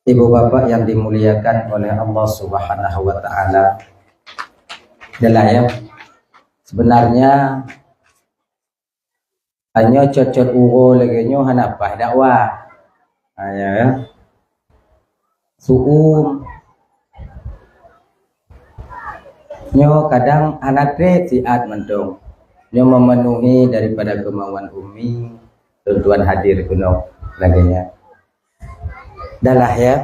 Ibu bapak yang dimuliakan oleh Allah Subhanahu wa taala. Adalah ya. Sebenarnya hanya cocot uro lagi nyo hanapah dakwah. Ya. Suum nyo kadang anatre siat mendong. Nyo memenuhi daripada kemauan umi, tuan hadir kuno laginya. Adalah ya.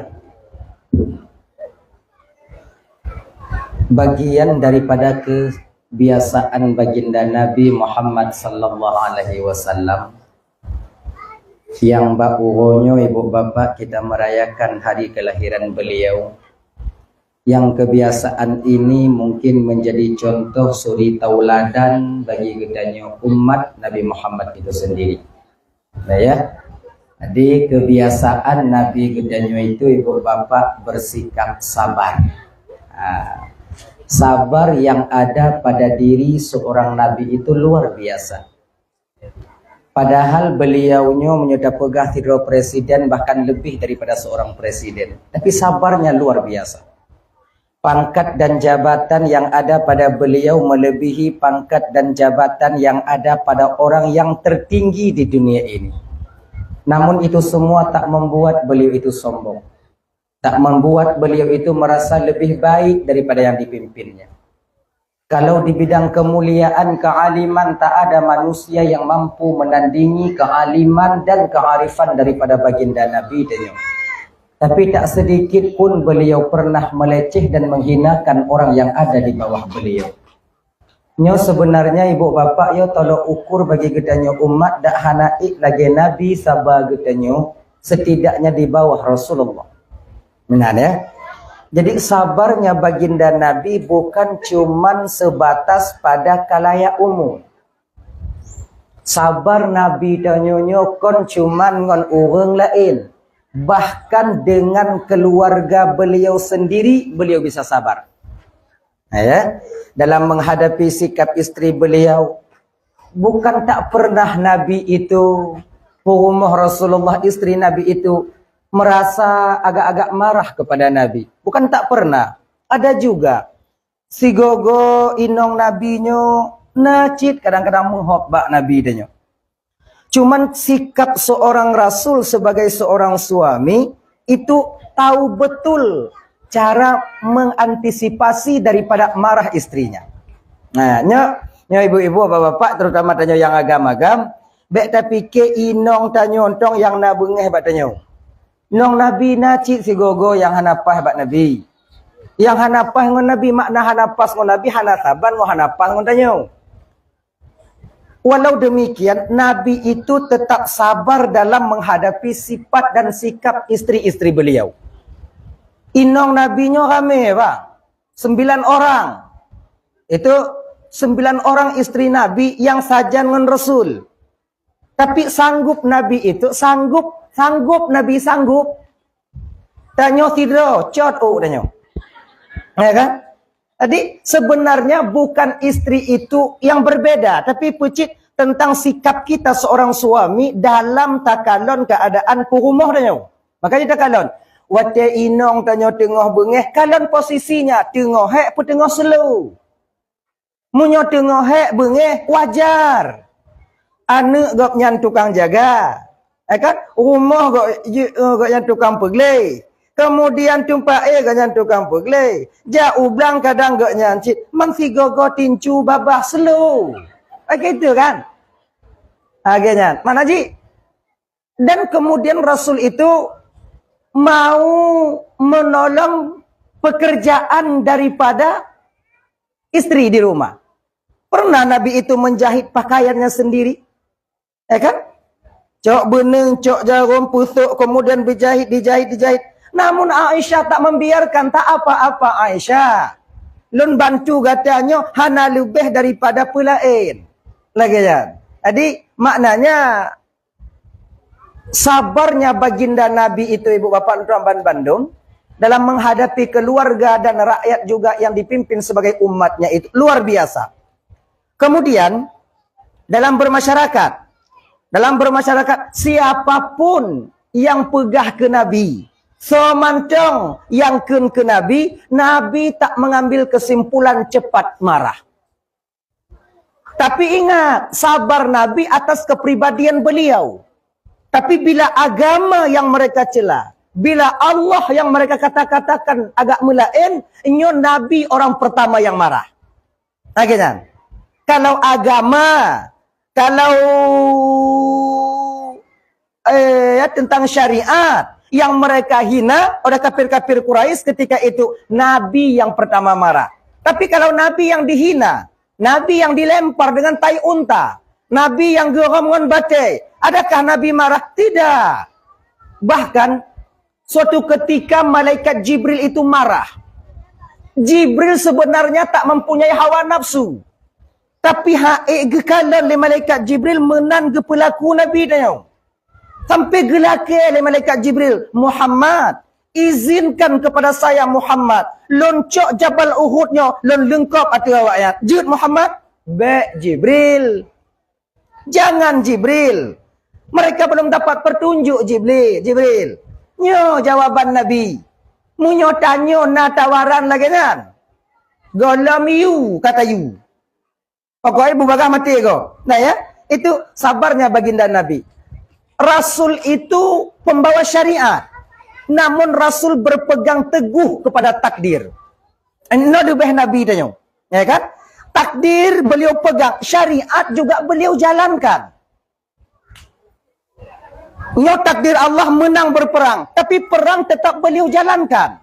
Bagian daripada kebiasaan baginda Nabi Muhammad sallallahu alaihi wasallam yang bakuronyo ibu bapak kita merayakan hari kelahiran beliau, yang kebiasaan ini mungkin menjadi contoh suri tauladan bagi gedanya umat Nabi Muhammad itu sendiri. Nah ya, jadi kebiasaan Nabi gedanya itu ibu bapak bersikap sabar. Sabar yang ada pada diri seorang Nabi itu luar biasa. Padahal beliaunya menyudah pegah tidur presiden bahkan lebih daripada seorang presiden. Tapi sabarnya luar biasa. Pangkat dan jabatan yang ada pada beliau melebihi pangkat dan jabatan yang ada pada orang yang tertinggi di dunia ini. Namun itu semua tak membuat beliau itu sombong. Tak membuat beliau itu merasa lebih baik daripada yang dipimpinnya. Kalau di bidang kemuliaan, kealiman, tak ada manusia yang mampu menandingi kealiman dan kearifan daripada baginda Nabi dan tapi tak sedikit pun beliau pernah meleceh dan menghinakan orang yang ada di bawah beliau. Nyo sebenarnya ibu bapak yo tolok ukur bagi gedanya umat dak hanaik lagi Nabi sabar gedanya setidaknya di bawah Rasulullah. Benar ya? Jadi sabarnya baginda Nabi bukan cuman sebatas pada kalayak umum. Sabar Nabi danyonyo kon cuman ngon orang lain. Bahkan dengan keluarga beliau sendiri beliau bisa sabar. Ya? Dalam menghadapi sikap istri beliau, bukan tak pernah Nabi itu, rumah Rasulullah istri Nabi itu merasa agak-agak marah kepada Nabi. Bukan tak pernah. Ada juga si gogo inong Nabinyo nacit kadang-kadang menghobak Nabi danyo. Cuman sikap seorang Rasul sebagai seorang suami itu tahu betul cara mengantisipasi daripada marah istrinya. Nah, nyo ibu-ibu, bapak-bapak terutama tanyo yang agam-agam, bek tapi ke inong tanyo-ontong yang nabungeh bat tanyo. Nong Nabi nacik si gogo yang hanapah bat Nabi. Yang hanapah ngon Nabi makna hanapas ngon Nabi hanasaban ngon hanapah ngon tanyo. Walau demikian Nabi itu tetap sabar dalam menghadapi sifat dan sikap istri-istri beliau. Inong Nabinya rame bang. 9 orang. Itu 9 orang istri Nabi yang sajan ngon Rasul. Tapi sanggup Nabi itu sanggup Nabi sanggup. Tanyo tidur, cot tanyo. Ya kan? Jadi sebenarnya bukan istri itu yang berbeda, tapi pucit tentang sikap kita seorang suami dalam takalon keadaan kurumah tanyo. Makanya takalon, wate inong tanyo tengah bengeh, kalon posisinya tengah hek pun tengah slow. Munyo tengah hek bengeh wajar. Anak gak nyan tukang jaga. Kan rumah gak yang tukang peglay, kemudian tumpak gak yang tukang peglay, ja ublang kadang gak nyancit mang si gogo tincu babah slow gitu kan akhirnya mana ji. Dan kemudian Rasul itu mau menolong pekerjaan daripada istri di rumah. Pernah Nabi itu menjahit pakaiannya sendiri, kan? Cok beneng, cok jarum, pusuk, kemudian dijahit. Namun Aisyah tak membiarkan, tak apa-apa Aisyah. Lun bantu katanya, hana lebih daripada pelain. Lagi ya. Jadi maknanya, sabarnya baginda Nabi itu ibu bapak Nuran Bandung, dalam menghadapi keluarga dan rakyat juga yang dipimpin sebagai umatnya itu, luar biasa. Kemudian, dalam bermasyarakat, siapapun yang pegah ke Nabi, Semantong yang ke Nabi, Nabi tak mengambil kesimpulan cepat marah. Tapi ingat, sabar Nabi atas kepribadian beliau. Tapi bila agama yang mereka cela, bila Allah yang mereka katakan agak melain, inyo Nabi orang pertama yang marah. Kan? Kalau agama, kalau tentang syariat yang mereka hina oleh kafir-kafir Quraisy, ketika itu Nabi yang pertama marah. Tapi kalau Nabi yang dihina, Nabi yang dilempar dengan tai unta, Nabi yang geram dengan batai, adakah Nabi marah? Tidak. Bahkan suatu ketika malaikat Jibril itu marah. Jibril sebenarnya tak mempunyai hawa nafsu. Tapi gekalan oleh malaikat Jibril menan ke pelaku Nabi dia. Sampai gelake oleh malaikat Jibril, Muhammad, izinkan kepada saya Muhammad, loncok Jabal Uhudnya, lon lengkap hati awaknya. Jud Muhammad, baik Jibril. Jangan Jibril. Mereka belum dapat petunjuk Jibril. Nyo jawaban Nabi. Munyo tanyo na tawaran lagi kan. Golam you, kata you. Pokoknya bubagah mati ko. Nah ya, itu sabarnya baginda Nabi. Rasul itu pembawa syariat. Namun Rasul berpegang teguh kepada takdir. Ini lebih Nabi tanya. Ya kan? Takdir beliau pegang. Syariat juga beliau jalankan. Nyo takdir Allah menang berperang. Tapi perang tetap beliau jalankan.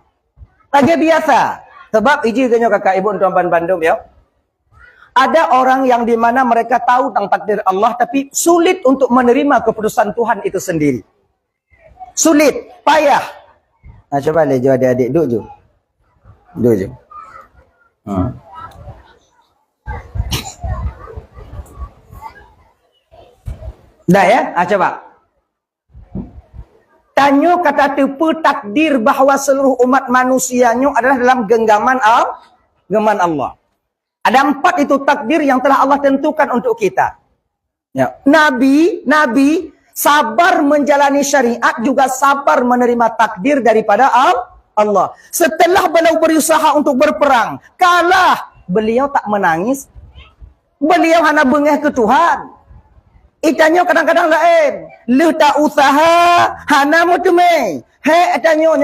Lagi biasa. Sebab iji kenyo kakak ibu tuan Bandung ya. Ada orang yang di mana mereka tahu tentang takdir Allah, tapi sulit untuk menerima keputusan Tuhan itu sendiri. Sulit, payah. Nah, coba lihat jo adik-adik, duduk jo. Duduk jo. Dah ya? Coba. Tanyo kata tepu takdir bahawa seluruh umat manusianya adalah dalam genggaman Allah. Ada 4 itu takdir yang telah Allah tentukan untuk kita. Ya. Nabi sabar menjalani syariat, juga sabar menerima takdir daripada Allah. Setelah beliau berusaha untuk berperang, kalah, beliau tak menangis. Beliau hanya bengeh ke Tuhan. Itanyo kadang-kadang lain. Lu tak usaha, hana mutume. Atanyo,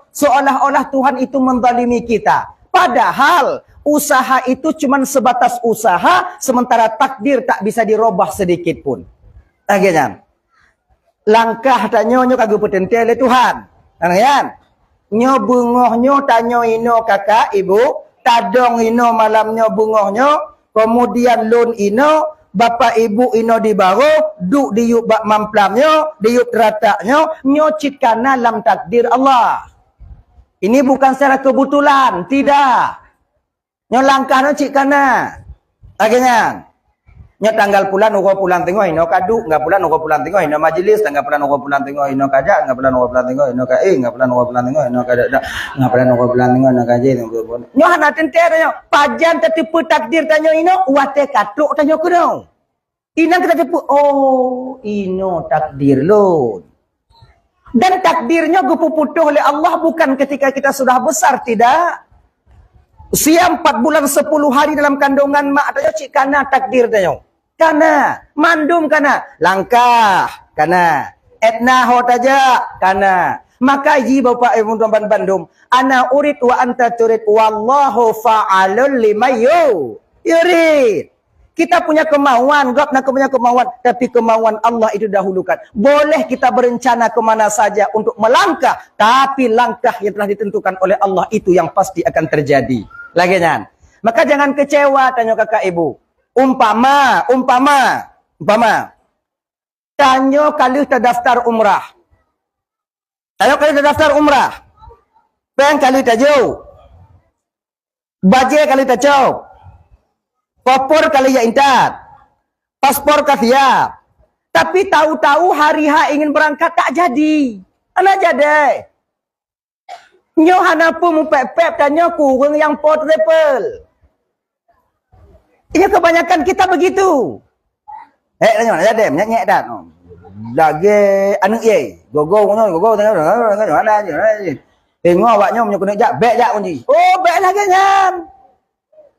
seolah-olah Tuhan itu menzalimi kita. Padahal usaha itu cuma sebatas usaha, sementara takdir tak bisa dirubah sedikit pun. Akhirnya, langkah tanyo kagak potensial Tuhan. Kan? Nyo bungohnyo tanyo ino kakak ibu, tadong ino malamnyo bungohnyo, kemudian lun ino, bapak ibu ino di baro, duk diuk bak mamplamnyo, diuk rataknyo, nyo citkana lam takdir Allah. Ini bukan secara kebetulan, tidak. Nyo langkah no cik kana. Akhirnya. Nyo tanggal pulan uko pulan tengok ino kadu, enggak pulan uko pulan tengok ino majelis, enggak pulan uko pulan tengok ino kaja, enggak pulan uko pulan tengok ino kae, enggak pulan uko pulan tengok ino kada, enggak pulan uko pulan tengok ino kaje. Nyo hana tenter nyo, pajan tertipu takdir tanyo ino, wate katuk tanyo kuno. Inang kita tipu, oh, ino takdir lo. Dan takdirnya gupuputuh oleh Allah bukan ketika kita sudah besar, tidak. Usia 4 bulan 10 hari dalam kandungan mak tayo cik kana takdir tayo. Kana, mandum kana, langkah kana, etna hot aja kana. Maka ji bapak ibu tuan Bandung, ana urid wa anta turid wallahu fa'alul lima yurid. Kita punya kemauan, God nak punya kemauan, tapi kemauan Allah itu dahulukan. Boleh kita berencana kemana saja untuk melangkah, tapi langkah yang telah ditentukan oleh Allah itu yang pasti akan terjadi. Lagi kan? Maka jangan kecewa tanya kakak ibu. Umpama. Tanyo kali terdaftar umrah. Peng kali tajau. Baje kali tajau. Popor kali ya intat. Paspor siap. Tapi tahu-tahu hari H ingin berangkat tak jadi. Anak jadi. Nyo hana pun mupep-pep dan nyo kurang yang portable. Ini kebanyakan kita begitu. Tanya, ada nyek dah. lagi anak ye. Gogo tengok ada je. Tengok awaknya punya kena jak, beg jak kunci. Oh, beg lagi kan.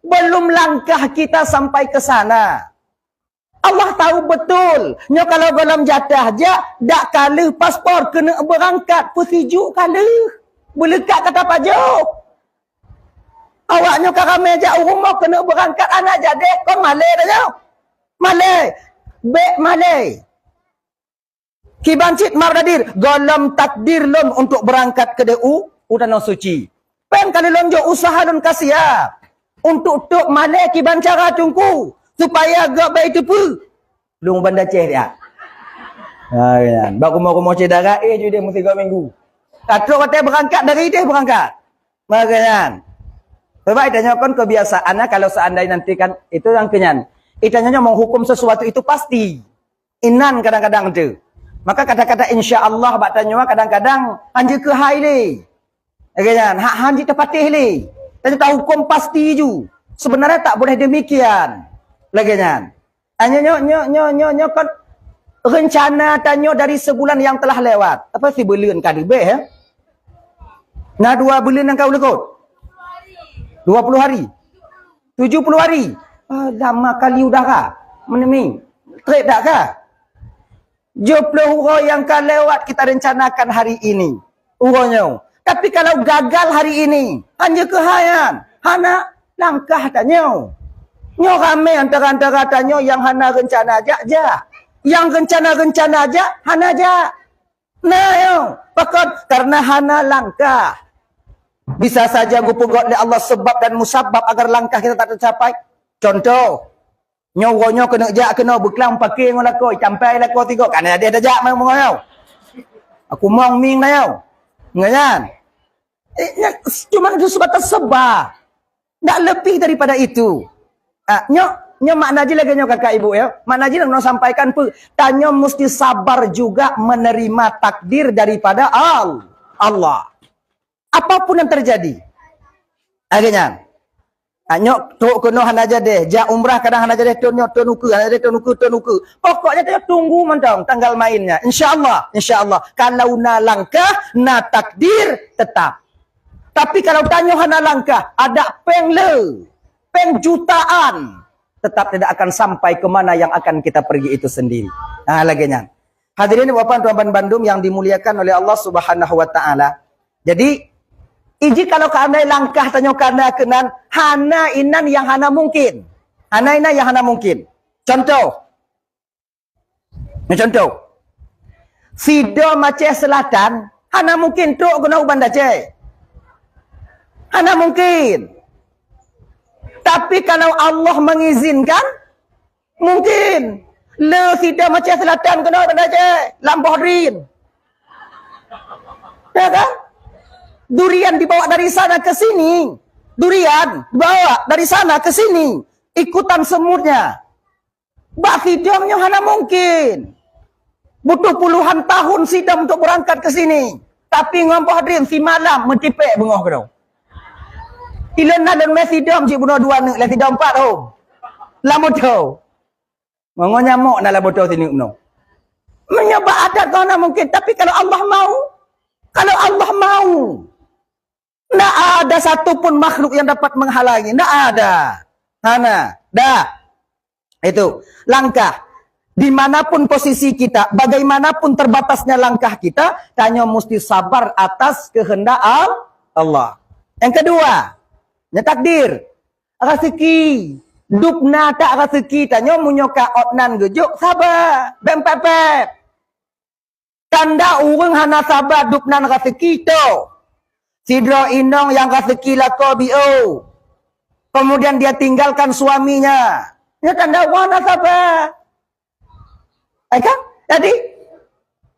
Belum langkah kita sampai ke sana. Allah tahu betul. Nyo kalau dalam jatah je, dak kala paspor kena berangkat persiju kala. Belekat kata pajuk. Awaknya karamai je rumah kena berangkat anak jadi. Kau malay dah jauh. Malay. Bek malay. Kibancit mardadir. Golam takdir lon untuk berangkat ke DU. Tanah suci. Pen kali lonjok usaha lon kasih ya. Untuk tok malay kibancara tungku. Supaya agak baik tu pun. Belum bandar ceh dia. Bak rumah-rumah ceh darah. Je dia mesti 2 minggu. Kata kata berangkat dari dia berangkat. Makanya. Sebab itanya kan kebiasaannya kalau seandainya nanti kan. Itu yang kenyan. Itanya menghukum sesuatu itu pasti. Inan kadang-kadang tu. Maka kata-kata insya Allah batanya kadang-kadang. Hanya ke hai ni. Makanya. Hanya terpatih ni. Tanya tahu hukum pasti ju. Sebenarnya tak boleh demikian. Lagi kan. Hanya nyo kan rencana tanya dari sebulan yang telah lewat. Apa si bulan kali be ya? Nah 2 bulan yang kau lekut. 20 hari. 70 hari. Lama kali udara. Meneming. Trade tak kah? 70 hurau yang kau lewat kita rencanakan hari ini. Uraunya. Tapi kalau gagal hari ini. Hanya kehayan. Hana langkah tanya. Nyo ramai antara-antara tanya yang hana rencana aja. Yang rencana-rencana aja, hana aja. Nah, yo. Pakot karena hana langkah. Bisa saja gupugot oleh Allah sebab dan musabab agar langkah kita tak tercapai. Contoh, nyo kena beklang pakai ngolakoi, sampai lako 3. Kan ada jak mau ngoyo. Aku mau ming na yo. Ngayan. Cuma itu sebatas sebab. Tak lebih daripada itu. Nyo makna je lagi nyo kakak ibu ya. Makna je nak sampaikan pun. Tanya mesti sabar juga menerima takdir daripada Allah. Apapun yang terjadi. Akhirnya. Nyo tu kena hana jadi. Ja umrah kadang hana jadi tunuku. Pokoknya kita tunggu mentang tanggal mainnya. InsyaAllah. Kalau na langkah, na takdir tetap. Tapi kalau tanya hana langkah, ada jutaan tetap tidak akan sampai ke mana yang akan kita pergi itu sendiri. Nah, laginya. Hadirin Bapak Tuan Bandung yang dimuliakan oleh Allah Subhanahu wa taala. Jadi, kalau keandai langkah tanya kana kenan hana inan yang hana mungkin. Hana inan yang hana mungkin. Contoh. Sido Aceh Selatan hana mungkin tok guna uban Aceh. Hana mungkin. Tapi kalau Allah mengizinkan, mungkin. Le sida Aceh Selatan kena Banda Aceh. Lampoh Rin. Ya kan? Durian dibawa dari sana ke sini. Durian dibawa dari sana ke sini. Ikutan semutnya. Bak sidamnya hana mungkin. Butuh puluhan tahun sidam untuk berangkat ke sini. Tapi Lampoh Rin si malam mentipek bengah ke. Ilana dan mesidam cik bunuh 2 ni, lagi 4 tu. Lama tu. Ngomong nyamuk nak lama tu sini bunuh. Menyebab adat kau nak mungkin. Tapi kalau Allah mau. Tak ada satu pun makhluk yang dapat menghalangi. Tak ada. Hana. Dah. Itu. Langkah. Dimanapun posisi kita. Bagaimanapun terbatasnya langkah kita. Tanya mesti sabar atas kehendak Allah. Yang kedua. Nya takdir. Rezeki. Dupna tak rezeki. Tanya munyoka otnan gejuk. Sabar. Bempepep. Tanda urang hana sabar dupnan rezeki tu. Sidro inong yang rezeki lako bio. Kemudian dia tinggalkan suaminya. Nya tanda wana sabar. Kan? Jadi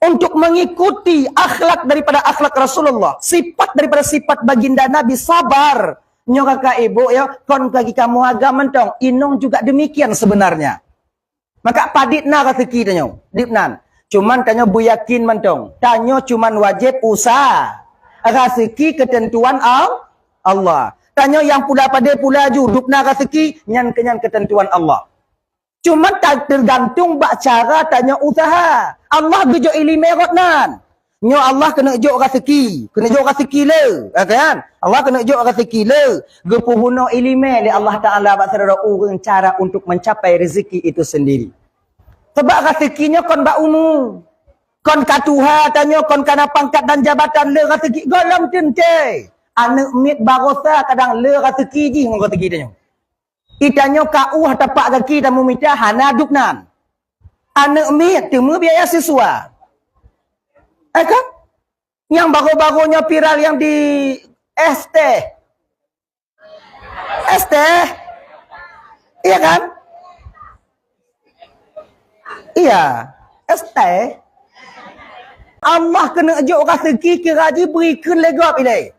untuk mengikuti akhlak daripada akhlak Rasulullah. Sifat daripada sifat baginda Nabi sabar. Nyo kakak ibu ya, kon bagi kamu agak mentong. Inong juga demikian sebenarnya. Maka paditna rezeki tanya. Dipnan. Cuman tanya bu yakin mentong. Tanya cuman wajib usaha. Rezeki ketentuan Allah. Tanya yang pula pada pula ju. Dupna rezeki nyan kenyan ketentuan Allah. Cuma tak tergantung bak cara tanya usaha. Allah gejo ilmu rotnan. Nyo Allah kena ejok rezeki. Kena ejok rezeki le. Kan? Allah kena ejok rezeki le. Gepuhuno ilmu le Allah Taala bak serada urang cara untuk mencapai rezeki itu sendiri. Sebab rezekinya kon bak umum. Kon katuha tanya kon kana pangkat dan jabatan le rezeki golam tente. Anak mit barosa kadang le rezeki ji ngong rezeki tanya. Itanya kau tapak kaki dan memita hana duknan. Anak mit temu biaya siswa. Kan? Yang baru-barunya viral yang di ST. ST. Iya kan? Iya. ST. Allah kena ajuk rezeki kira diberikan legap ini.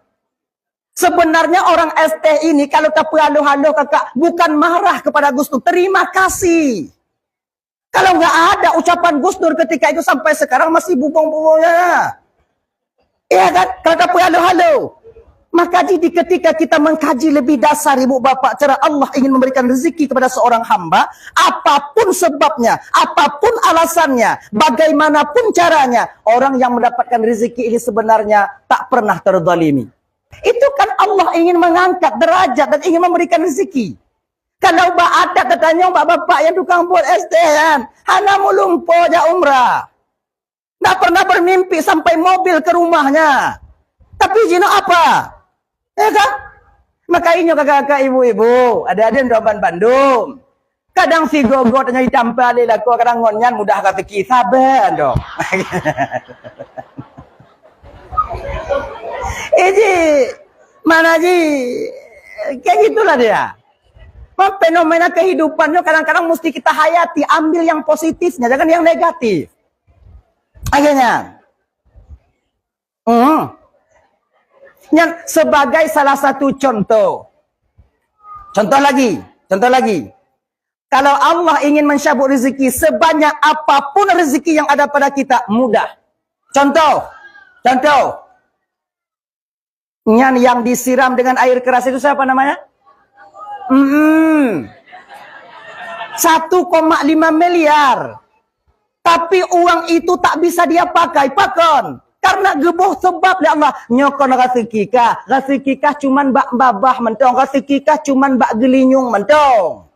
Sebenarnya orang ST ini kalau tak perlu-halu kakak bukan marah kepada Gus Dur, terima kasih. Kalau nggak ada ucapan Gus Dur ketika itu sampai sekarang masih bubong-bubongnya. Iya kan? Kalau tak perlu-halu. Maka di ketika kita mengkaji lebih dasar ibu bapak cara Allah ingin memberikan rezeki kepada seorang hamba, apapun sebabnya, apapun alasannya, bagaimanapun caranya, orang yang mendapatkan rezeki ini sebenarnya tak pernah terzalimi. Itu kan Allah ingin mengangkat derajat dan ingin memberikan rezeki. Kalau ada katanya bapak yang tukang buat STN, hana mulumpo ja umrah. Tak pernah bermimpi sampai mobil ke rumahnya. Tapi jino apa? Ya kan? Makanya kakak-kakak ibu-ibu, ada di Bandung. Kadang si gogo tanya ditampal laku, kadang ngonyan mudah rezeki sabar dong. Ini mana ji? Kayak gitulah dia. Fenomena kehidupannya kadang-kadang mesti kita hayati, ambil yang positifnya, jangan yang negatif. Akhirnya, yang sebagai salah satu contoh lagi. Kalau Allah ingin mencabut rezeki sebanyak apapun rezeki yang ada pada kita, mudah. Contoh. Yang disiram dengan air keras itu siapa namanya? 1,5 miliar. Tapi uang itu tak bisa dia pakai. Pakon. Karena geboh sebab ya Allah. Nyokon rezeki kah cuman bak babah mentong. Rezeki kah cuman bak gelinyung mentong.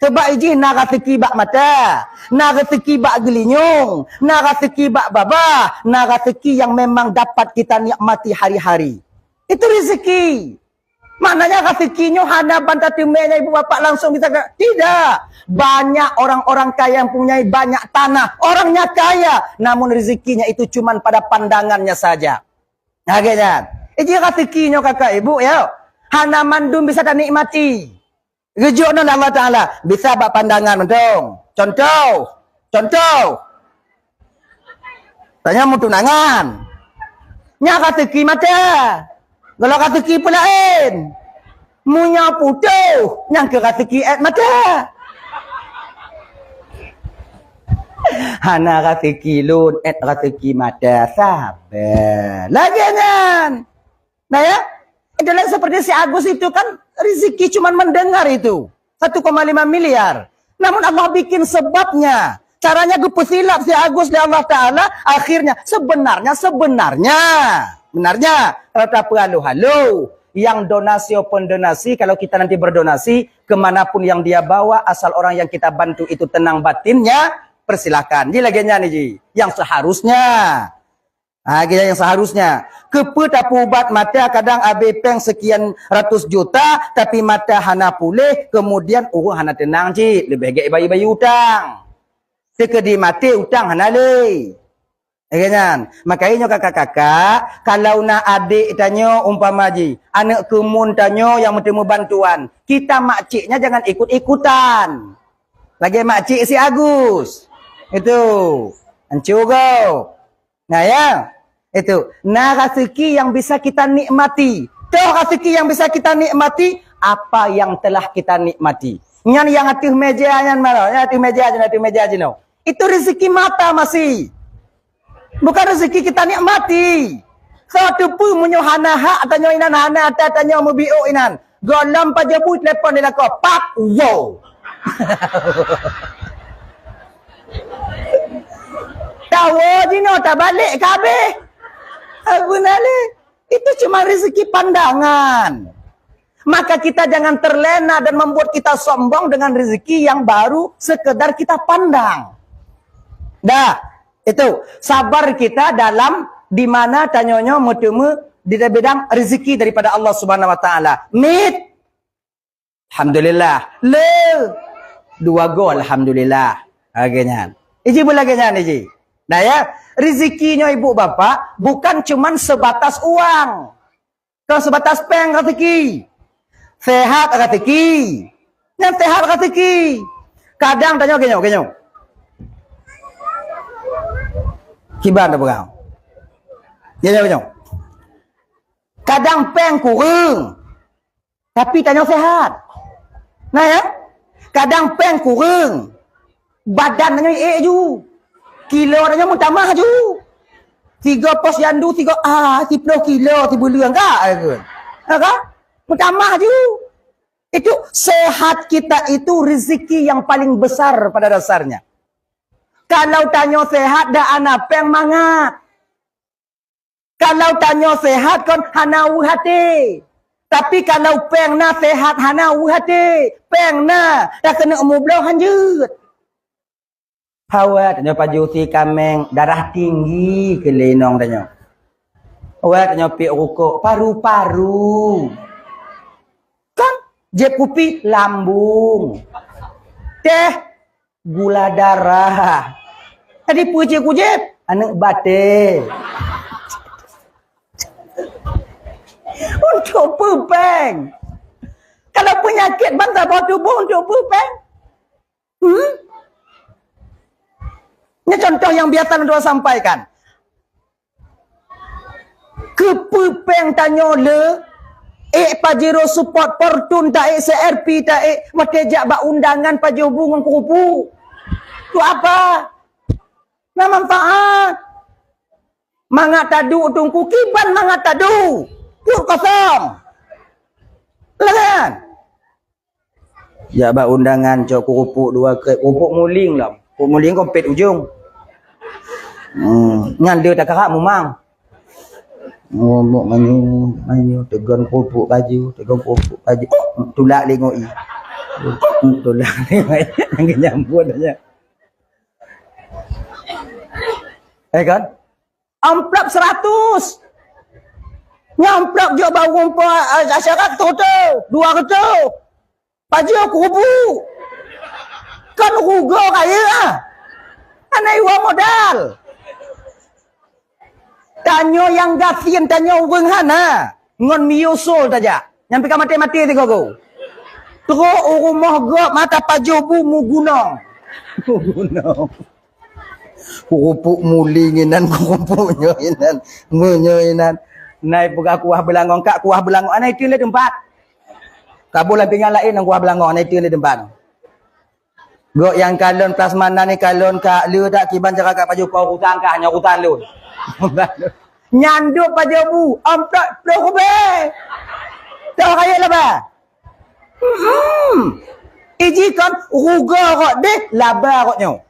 Sebab iji na rezeki bak mata. Na rezeki bak gelinyung. Na rezeki bak babah. Na rezeki yang memang dapat kita nikmati hari-hari. Itu rezeki. Maknanya rezekinya hanya bantah timenya ibu bapak langsung bisa. Tidak. Banyak orang-orang kaya yang punya banyak tanah. Orangnya kaya. Namun rezekinya itu cuma pada pandangannya saja. Nah, kan? Ini rezekinya kakak ibu ya. Hana mandum bisa tak nikmati. Rejuknya Allah Ta'ala. Bisa bak pandangan dong. Contoh. Tanya mau tunangan. Nya rezeki mata. Kalau rezeki pula lain. Munya putuh. Yang ke rezeki mata. Hana rezeki lun rezeki mata sabar. Lagi kan. Nah ya. Itulah seperti si Agus itu kan rezeki cuma mendengar itu. 1,5 miliar. Namun Allah bikin sebabnya. Caranya gepesilap si Agus di Allah Ta'ala. Akhirnya sebenarnya. Benarnya, rata halu yang donasi open donasi, kalau kita nanti berdonasi, kemanapun yang dia bawa, asal orang yang kita bantu itu tenang batinnya, persilakan. Ini laginya nih, yang seharusnya. Nah, yang seharusnya. Kepetapubat mata kadang abepeng sekian ratus juta, tapi mata hana pulih, kemudian hana tenang ji, lebih baik bayi-bayi utang. Sekedi mati utang hana le. Kan? Makanya kakak-kakak, kalau nak adik tanya umpama ji, anak kemun tanya yang bertemu bantuan, kita makciknya jangan ikut-ikutan. Lagi makcik si Agus. Itu. Ancuro. Nah ya, itu. Nah rezeki yang bisa kita nikmati. Tahu rezeki yang bisa kita nikmati, apa yang telah kita nikmati. Yang atas meja, yang atas meja aja no. Itu rezeki mata masih. Bukan rezeki kita nikmati. Satu pun menyohana hak atau inan hana atau mubio inan. Golam pajabu telepon dia kau pak wow. Tahu Jino tak balik ke habis. Apa nale? Itu cuma rezeki pandangan. Maka kita jangan terlena dan membuat kita sombong dengan rezeki yang baru sekedar kita pandang. Dah, itu sabar kita dalam di mana tanyonyo mutemu di bidang rezeki daripada Allah Subhanahu wa taala. Mit. Alhamdulillah. Le. 2 gol alhamdulillah. Agaknya. Iji boleh agaknya iji. Nah ya, rezekinya ibu bapa bukan cuman sebatas uang. Kalau sebatas peng rezeki. Sehat rezeki. Yang sehat rezeki. Kadang tanya kenyo. Kiban dah berang. Kenyo. Kadang peng kurang. Tapi tanya sehat. Nah ya. Kadang peng kurang. Badan tanya ju. Kilo tanya mun tambah ju. 3 pos yandu 10 kilo 3 bulan enggak? Enggak? Tambah je. Itu sehat kita itu rezeki yang paling besar pada dasarnya. Kalau tanya sehat dah anak peng mangat. Kalau tanya sehat kon hana hati. Tapi kalau peng na sehat hana hati. Peng na dah kena umur belau hanjut. Hawa tanya pajuti kameng darah tinggi ke lenong tanya. Hawa tanya pi rukuk paru-paru. Jeb kupi lambung. Teh gula darah. Tadi puji kujeb anak bate. Untuk pupeng. Kalau penyakit bangsa bawah tubuh untuk pupeng. Ini contoh yang biasa Nabi sampaikan. Kepupeng tanya le. Pajero support portun tak CRP tak watejak bak undangan pajero hubungan kupu. Tu apa? Na manfaat. Mangat tadu tungku kiban mangat tadu. Tu kosong. Lagan. Ya bak undangan cok kupu 2 krep. Kupu muling lah. Kupu muling kompet ujung. Nyanda tak karak mumang. Ngomong manyu tegon pupuk baju tulak lengoi tulak lengoi yang nyambut aja kan amplop 100 nyamplop je bau rumput masyarakat tu 2 kerja baju kubu kan rugo kaya anai uang modal. Tanyo yang gafien tanyo urang hana ngon miusul saja nyampe ka mati-mati ti gogo terus rumah gok mata pajobu mu gunung kupuk mulinginan kupuknya inan munyoinan nai buka kuah belangong kak kuah belangong anai ti le tempat kabulan tinggal lain nang kuah belangong anai ti le tempat gok yang kalon prasmanan ni kalon ka lu tak kiban cara ka paju pau hutang ka hanya hutan lu nyanduk pajabu amplak probe tahu kaya lah ba iji kan ruga kok deh laba koknya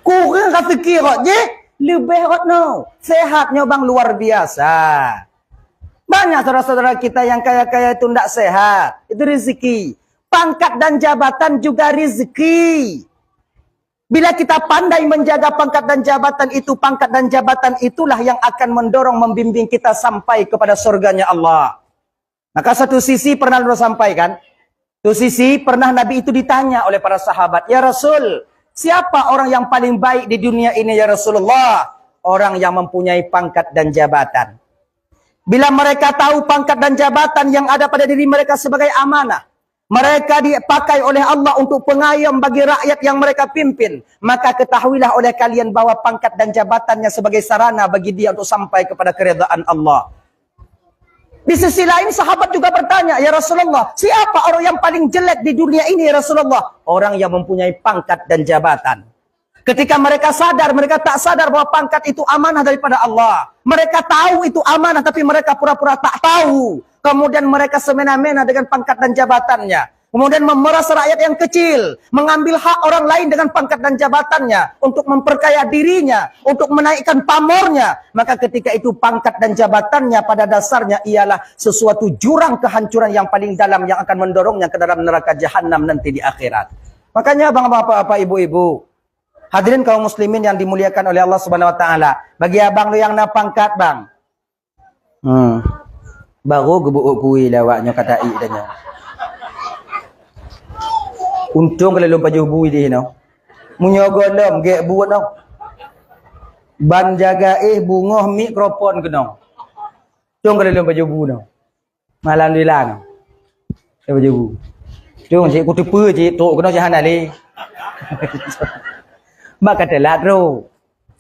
kurang rezeki kok je lebih kok no sehatnya bang luar biasa. Banyak saudara-saudara kita yang kaya-kaya itu tidak sehat, itu rezeki. Pangkat dan jabatan juga rezeki. Bila kita pandai menjaga pangkat dan jabatan itulah yang akan mendorong, membimbing kita sampai kepada surganya Allah. Maka satu sisi pernah Nabi sampaikan, satu sisi pernah Nabi itu ditanya oleh para sahabat, ya Rasul, siapa orang yang paling baik di dunia ini ya Rasulullah? Orang yang mempunyai pangkat dan jabatan. Bila mereka tahu pangkat dan jabatan yang ada pada diri mereka sebagai amanah, mereka dipakai oleh Allah untuk pengayom bagi rakyat yang mereka pimpin, maka ketahuilah oleh kalian bahwa pangkat dan jabatannya sebagai sarana bagi dia untuk sampai kepada keredaan Allah. Di sisi lain sahabat juga bertanya, ya Rasulullah, siapa orang yang paling jelek di dunia ini ya Rasulullah? Orang yang mempunyai pangkat dan jabatan. Ketika mereka sadar, mereka tak sadar bahwa pangkat itu amanah daripada Allah. Mereka tahu itu amanah, tapi mereka pura-pura tak tahu. Kemudian mereka semena-mena dengan pangkat dan jabatannya. kemudian memeras rakyat yang kecil, mengambil hak orang lain dengan pangkat dan jabatannya, untuk memperkaya dirinya, untuk menaikkan pamornya, maka ketika itu pangkat dan jabatannya pada dasarnya ialah sesuatu jurang kehancuran yang paling dalam yang akan mendorongnya ke dalam neraka jahanam nanti di akhirat. Makanya bapak-bapak, ibu-ibu, hadirin kaum muslimin yang dimuliakan oleh Allah Subhanahu wa taala, bagi abang lu yang nak pangkat bang, baru gebuk kui lawaknya kata i tanya. Untung kalau lom paju bui di no. Munyogolom ge buat no. Ban jaga bungoh mikrofon kena. Untung kalau lom paju bu no. Alhamdulillah no. Saya paju bu. Untung cik ku tepu cik tok kena jahan ali. Mak kata lah tu.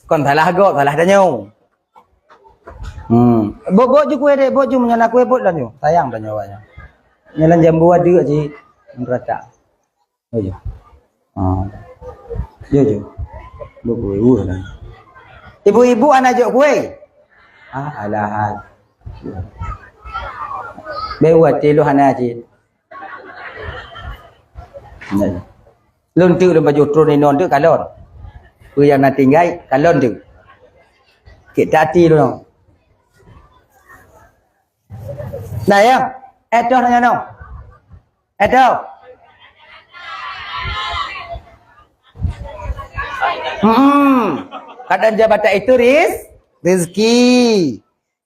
Kon salah gok salah tanyo. Bok ju kue dek, bok ju menyana kue bot lah nyo. Sayang tanyo awaknya. Nyalan jambu ada cik. Merata. Oh ya. Ya. Ibu-ibu anak jok kue. Alah. Bewat lu hana cik. Lun tu lu baju turun non tu kalon. Ku yang nak tinggal kalon tu. Kita hati lu no. Nah ya, edo nanya no. Edo. Kadang jabatan itu rezeki.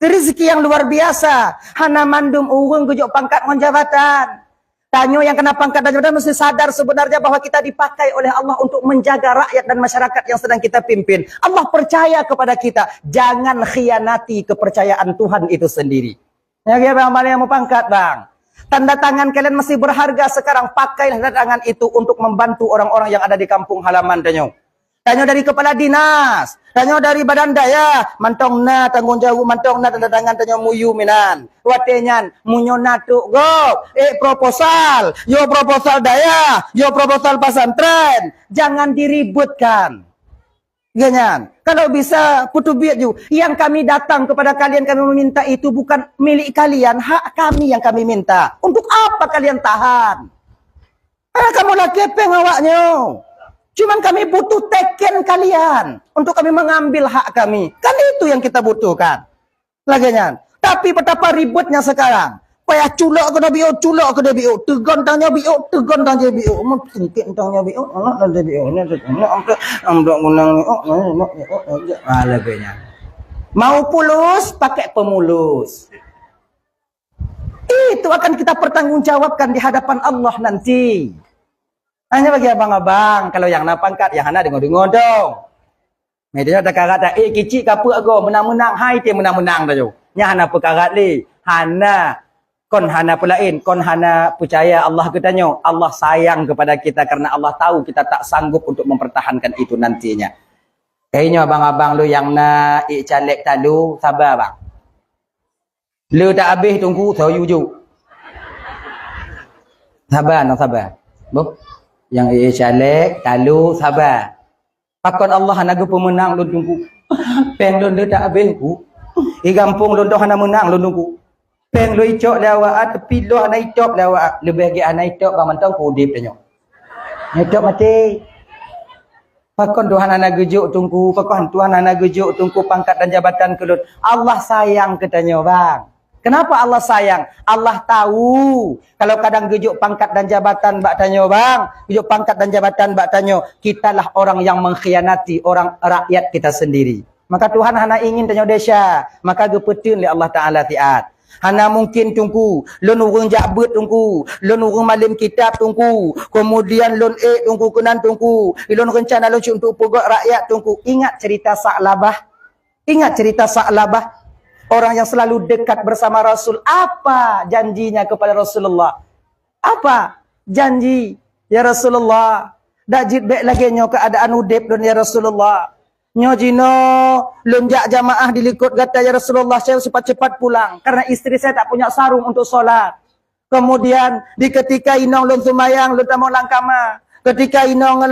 Rezeki yang luar biasa. Hana mandum urung kujuk pangkat ngon jabatan. Tanyo yang kena pangkat dan jabatan mesti sadar sebenarnya bahwa kita dipakai oleh Allah untuk menjaga rakyat dan masyarakat yang sedang kita pimpin. Allah percaya kepada kita. Jangan khianati kepercayaan Tuhan itu sendiri. Ya bang, mana yang mau pangkat bang? Tanda tangan kalian masih berharga sekarang. Pakailah tanda tangan itu untuk membantu orang-orang yang ada di kampung halaman tanyo. Tanyo dari kepala dinas, tanyo dari badan daya, mantong na tanggung jawab, mantong na tanda tangan tanyo muyu minan. Watenyan munyo natuk go, proposal, yo proposal daya, yo proposal pesantren. Jangan diributkan. Ganyan. Kalau bisa putu biat ju. Yang kami datang kepada kalian, kami meminta itu bukan milik kalian, hak kami yang kami minta. Untuk apa kalian tahan? Kamu lah kepeng awaknya. Cuman kami butuh teken kalian untuk kami mengambil hak kami. Kan itu yang kita butuhkan. Laginya. Tapi betapa ribetnya sekarang. Payah culak kena biu, culak kena biu. Tegon tanya biu, tegon tanya biu. Mungkin tanya biu, anak tanya biu. Amdak menang laginya. Mau pulus, pakai pemulus. Itu akan kita pertanggungjawabkan di hadapan Allah nanti. Hanya bagi abang-abang, kalau yang nak pangkat, yang hana dengar-dengar dong. Media ada kata, kecil kapur aku, menang-menang, hai dia menang-menang dah jo. Nya hana perkara li, hana, kon hana pelain, kon hana percaya Allah katanya, Allah sayang kepada kita karena Allah tahu kita tak sanggup untuk mempertahankan itu nantinya. Kayaknya abang-abang lu yang nak caleg tadu, sabar bang. Lu tak habis tunggu, saya ujuk. Sabar, nak sabar. Bu? Yang caleg, talu, sabar. Pakon Allah hanaga pemenang lu tunggu. Peng lu tak habis ku. Gampung lu dah hana menang lu tunggu. Peng lu icok lawat tepi lu hana icok lawat. Lebih lagi hana icok bang mantang ku dip tanya. Icok mati. Pakon Tuhan hana gejuk tunggu, pakon Tuhan hana gejuk tunggu pangkat dan jabatan kelut. Allah sayang katanya bang. Kenapa Allah sayang? Allah tahu. Kalau kadang gejuk pangkat dan jabatan bak tanyo bang, gejuk pangkat dan jabatan bak tanyo, kitalah orang yang mengkhianati orang rakyat kita sendiri. Maka Tuhan hana ingin tanyo desya, maka gepetun li Allah Taala tiat. Hana mungkin tunggu, lon urung jabut tunggu, lon urung malim kitab tunggu, kemudian lon tunggu kenan tunggu, lon rencana lon untuk pegok rakyat tunggu. Ingat cerita Sa'labah? Ingat cerita Sa'labah? Orang yang selalu dekat bersama Rasul. Apa janjinya kepada Rasulullah? Apa janji? Ya Rasulullah, dajit baik lagi nyo keadaan udip don ya Rasulullah. Nyo jino lunjak jamaah dilikut kata ya Rasulullah, saya cepat-cepat pulang karena istri saya tak punya sarung untuk solat. Kemudian di ketika inong lun sumayang lun tamu langkama. Ketika inong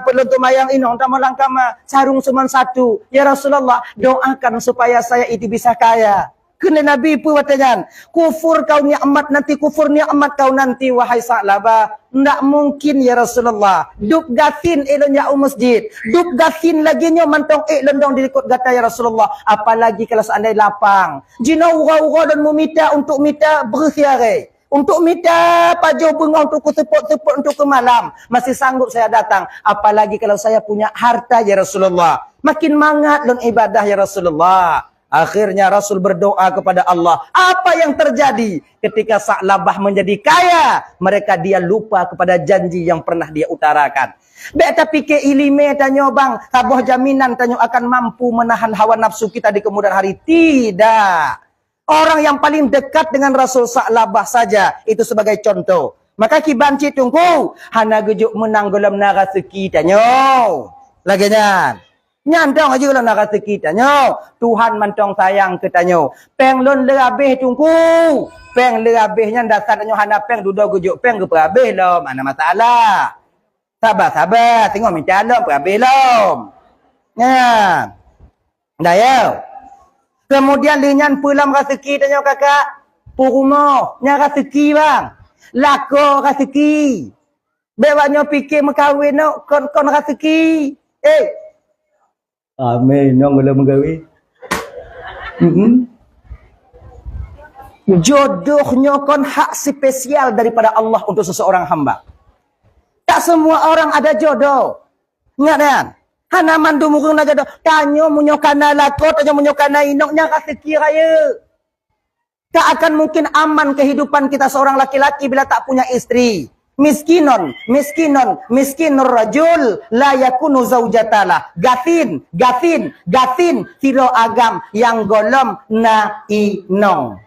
perlu tumayang inong tamu langkama sarung cuma satu. Ya Rasulullah, doakan supaya saya itu bisa kaya. Kena Nabi pun katanya, kufur kau nikmat nanti, kufur nikmat kau nanti, wahai Sa'labah. Tak mungkin ya Rasulullah. Duk gasin elon ya masjid. Duk gasin lagi nyo mantong lendong dilikut gata ya Rasulullah. Apalagi kalau seandainya lapang. Jina ura-ura dan memita untuk minta bersiarai. Untuk minta pajo bengong untuk sepot-sepot untuk ke malam. Masih sanggup saya datang. Apalagi kalau saya punya harta ya Rasulullah. Makin mangat lon ibadah ya Rasulullah. Akhirnya Rasul berdoa kepada Allah. Apa yang terjadi ketika Sa'labah menjadi kaya? Mereka dia lupa kepada janji yang pernah dia utarakan. Baik tapi ke ilime tanya bang, tabuh jaminan tanya akan mampu menahan hawa nafsu kita di kemudian hari. Tidak. Orang yang paling dekat dengan Rasul Sa'labah saja itu sebagai contoh. Maka kibanci tunggu, hana gejuk menang dalam naraseki tanya. Lagi nyan. Nyandang aja kalau naraseki tanya. Tuhan mantong sayang ke tanya. Peng lon lebih tunggu. Peng lebihnya dasar tanya hana peng duduk gejuk peng ke berhabis lom. Mana masalah. Sabar. Tengok minta lom berhabis lom. Ya. Dah ya. Kemudian linyan pulang rezeki tanya kakak. Purumah. Nya rezeki bang. Lako rezeki. Bewanya fikir mengkahwin no. Kon rezeki. Amin. Yang boleh mengkahwin. Jodohnya kon hak spesial daripada Allah untuk seseorang hamba. Tak semua orang ada jodoh. Ingat kan? Hana mandu murung na jodoh. Tanyo munyokana lakot, tanyo munyokana inoknya rezeki raya. Tak akan mungkin aman kehidupan kita seorang laki-laki bila tak punya istri. Miskinur rajul la yakunu zaujatalah. Gatin, tiro agam yang golom na inong.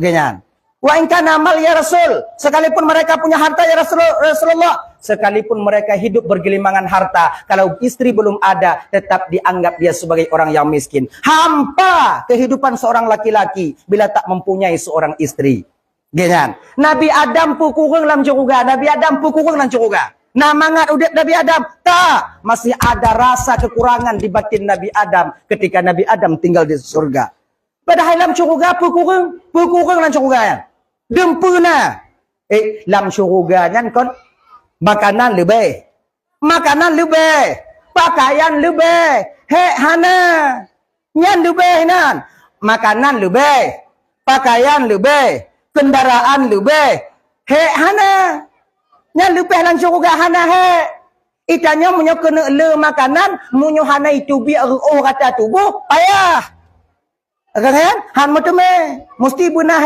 Ganyan. Wa in kana mal ya Rasul, sekalipun mereka punya harta ya Rasulullah, sekalipun mereka hidup bergelimangan harta, kalau istri belum ada, tetap dianggap dia sebagai orang yang miskin. Hampa kehidupan seorang laki-laki bila tak mempunyai seorang istri. Ganyan. Nabi Adam pu kurang dalam syurga, Nabi Adam pu kurang dalam syurga. Namangat udip Nabi Adam, tak, masih ada rasa kekurangan di batin Nabi Adam ketika Nabi Adam tinggal di surga. Padahal dalam syurga pu kurang dalam syurga ya. Dempuna. Dalam syurga kan kon makanan lebih. Pakaian lebih. Hana. Nyan lebih nan. Makanan lebih. Pakaian lebih. Kendaraan lebih. Hana. Nyan lebih dalam syurga hana Itanya munyo kena le makanan, munyo hana itu bi kata tubuh payah. Kan? Han mutme mesti bunah